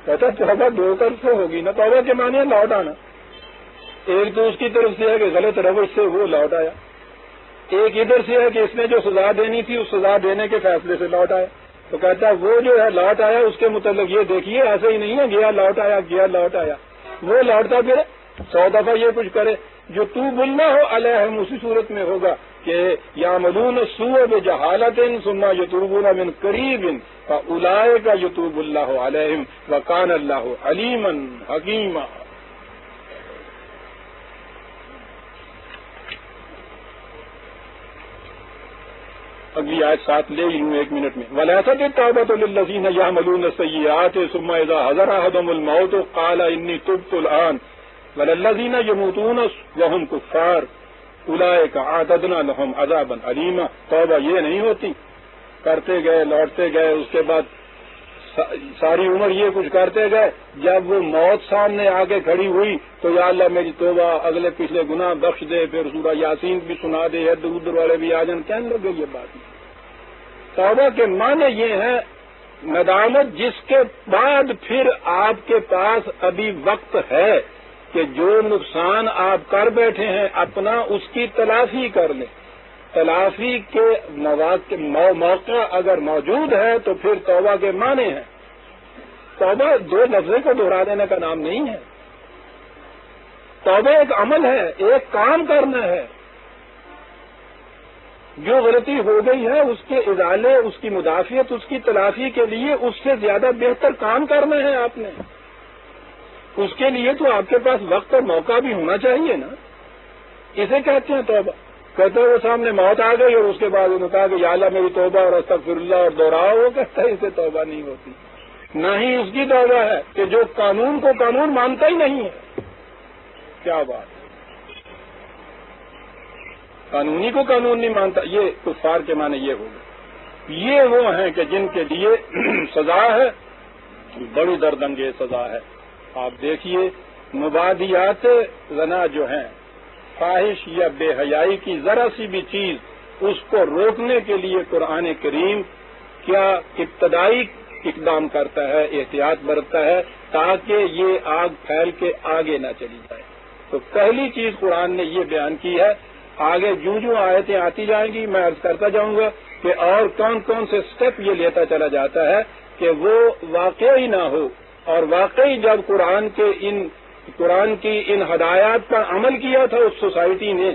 کہتا توبہ دو طرف سے ہوگی نا. توبہ کے معنی ہے لوٹ آنا. ایک تو اس کی طرف سے ہے کہ غلط روش سے وہ لوٹ آیا. ایک ادھر سے ہے کہ اس نے جو سزا دینی تھی اس سزا دینے کے فیصلے سے لوٹ آیا. تو کہتا ہے وہ جو ہے لوٹ آیا اس کے متعلق یہ دیکھیے ایسے ہی نہیں ہے گیا لوٹ آیا گیا لوٹ آیا. وہ لوٹتا پھر 100 دفعہ یہ کچھ کرے. جو توب اللہ علیہم اسی صورت میں ہوگا کہ یعملون السوء بجہالۃ ثم یتوبون من قریب فاولئک یتوب اللہ علیہم وکان اللہ علیما حکیما. اگلی آیت 7 لے لوں 1 منٹ میں. وَلَيْسَتِ التَّوْبَةُ لِلَّذِينَ يَعْمَلُونَ السَّيِّئَاتِ ثُمَّ إِذَا حَضَرَ أَحَدَهُمُ الْمَوْتُ قَالَ إِنِّي تُبْتُ الْآنَ وَلِلَّذِينَ يَمُوتُونَ وَهُمْ كُفَّارٌ أُولَئِكَ أَعْتَدْنَا لَهُمْ عَذَابًا أَلِيمًا. توبہ یہ نہیں ہوتی. کرتے گئے لوٹتے گئے اس کے بعد ساری عمر یہ کچھ کرتے گئے. جب وہ موت سامنے آ کے کھڑی ہوئی تو یا اللہ میری توبہ اگلے پچھلے گناہ بخش دے. پھر سورہ یاسین بھی سنا دے ادھر ادھر والے بھی آ جائیں. کہنے لگے یہ بات نہیں. توبہ کے معنی یہ ہے ندامت جس کے بعد پھر آپ کے پاس ابھی وقت ہے کہ جو نقصان آپ کر بیٹھے ہیں اپنا اس کی تلافی کر لیں. تلافی کے موقع اگر موجود ہے تو پھر توبہ کے معنی ہیں. توبہ دو لفظوں کو دہرا دینے کا نام نہیں ہے. توبہ ایک عمل ہے, ایک کام کرنا ہے. جو غلطی ہو گئی ہے اس کے ازالے, اس کی مدافعت, اس کی تلافی کے لیے اس سے زیادہ بہتر کام کرنا ہے آپ نے. اس کے لیے تو آپ کے پاس وقت اور موقع بھی ہونا چاہیے نا. اسے کہتے ہیں توبہ. کہتے ہیں وہ سامنے موت آ گئی اور اس کے بعد انہوں نے کہا کہ یا اللہ میری توبہ اور استغفر اللہ اور دوہراؤ. وہ کہتا ہے اسے توبہ نہیں ہوتی. نہ ہی اس کی توبہ ہے کہ جو قانون کو قانون مانتا ہی نہیں ہے. کیا بات، قانونی کو قانون نہیں مانتا. یہ کفار کے معنی یہ ہوگا. یہ وہ ہیں کہ جن کے لیے سزا ہے، بڑی درد انگیز سزا ہے. آپ دیکھیے مبادیات زنا جو ہیں، فاحش یا بے حیائی کی ذرا سی بھی چیز، اس کو روکنے کے لیے قرآن کریم کیا ابتدائی اقدام کرتا ہے، احتیاط برتتا ہے تاکہ یہ آگ پھیل کے آگے نہ چلی جائے. تو پہلی چیز قرآن نے یہ بیان کی ہے. آگے جو آیتیں آتی جائیں گی میں عرض کرتا جاؤں گا کہ اور کون کون سے سٹیپ یہ لیتا چلا جاتا ہے کہ وہ واقعی نہ ہو. اور واقعی جب قرآن کی ان ہدایات پر عمل کیا تھا اس سوسائٹی نے،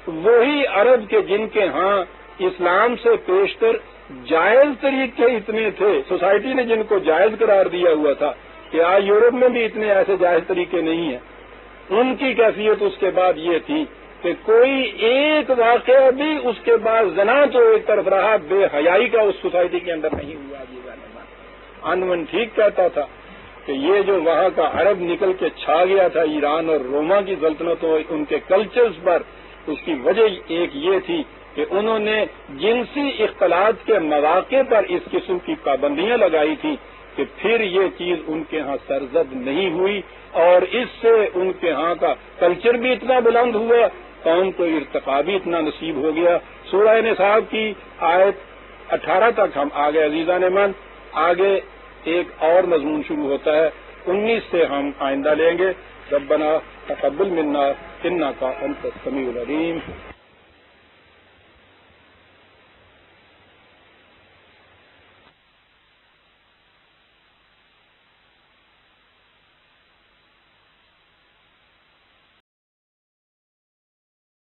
وہی عرب کے جن کے ہاں اسلام سے پیشتر جائز طریقے اتنے تھے، سوسائٹی نے جن کو جائز قرار دیا ہوا تھا کہ آج یورپ میں بھی اتنے ایسے جائز طریقے نہیں ہیں، ان کی کیفیت اس کے بعد یہ تھی کہ کوئی ایک واقعہ بھی اس کے بعد زنا تو ایک طرف رہا، بے حیائی کا اس سوسائٹی کے اندر نہیں ہوا. انون ٹھیک کہتا تھا کہ یہ جو وہاں کا عرب نکل کے چھا گیا تھا ایران اور روما کی سلطنتوں، ان کے کلچرز پر، اس کی وجہ ایک یہ تھی کہ انہوں نے جنسی اختلاط کے مواقع پر اس قسم کی پابندیاں لگائی تھیں کہ پھر یہ چیز ان کے ہاں سرزد نہیں ہوئی اور اس سے ان کے ہاں کا کلچر بھی اتنا بلند ہوا، قوم کو ارتقا بھی اتنا نصیب ہو گیا. سورہ نساء کی آیت 18 تک ہم آگے عزیزان من. آگے ایک اور مضمون شروع ہوتا ہے، 19 سے ہم آئندہ لیں گے. ربنا تقبل منا انک انت السمیع العلیم.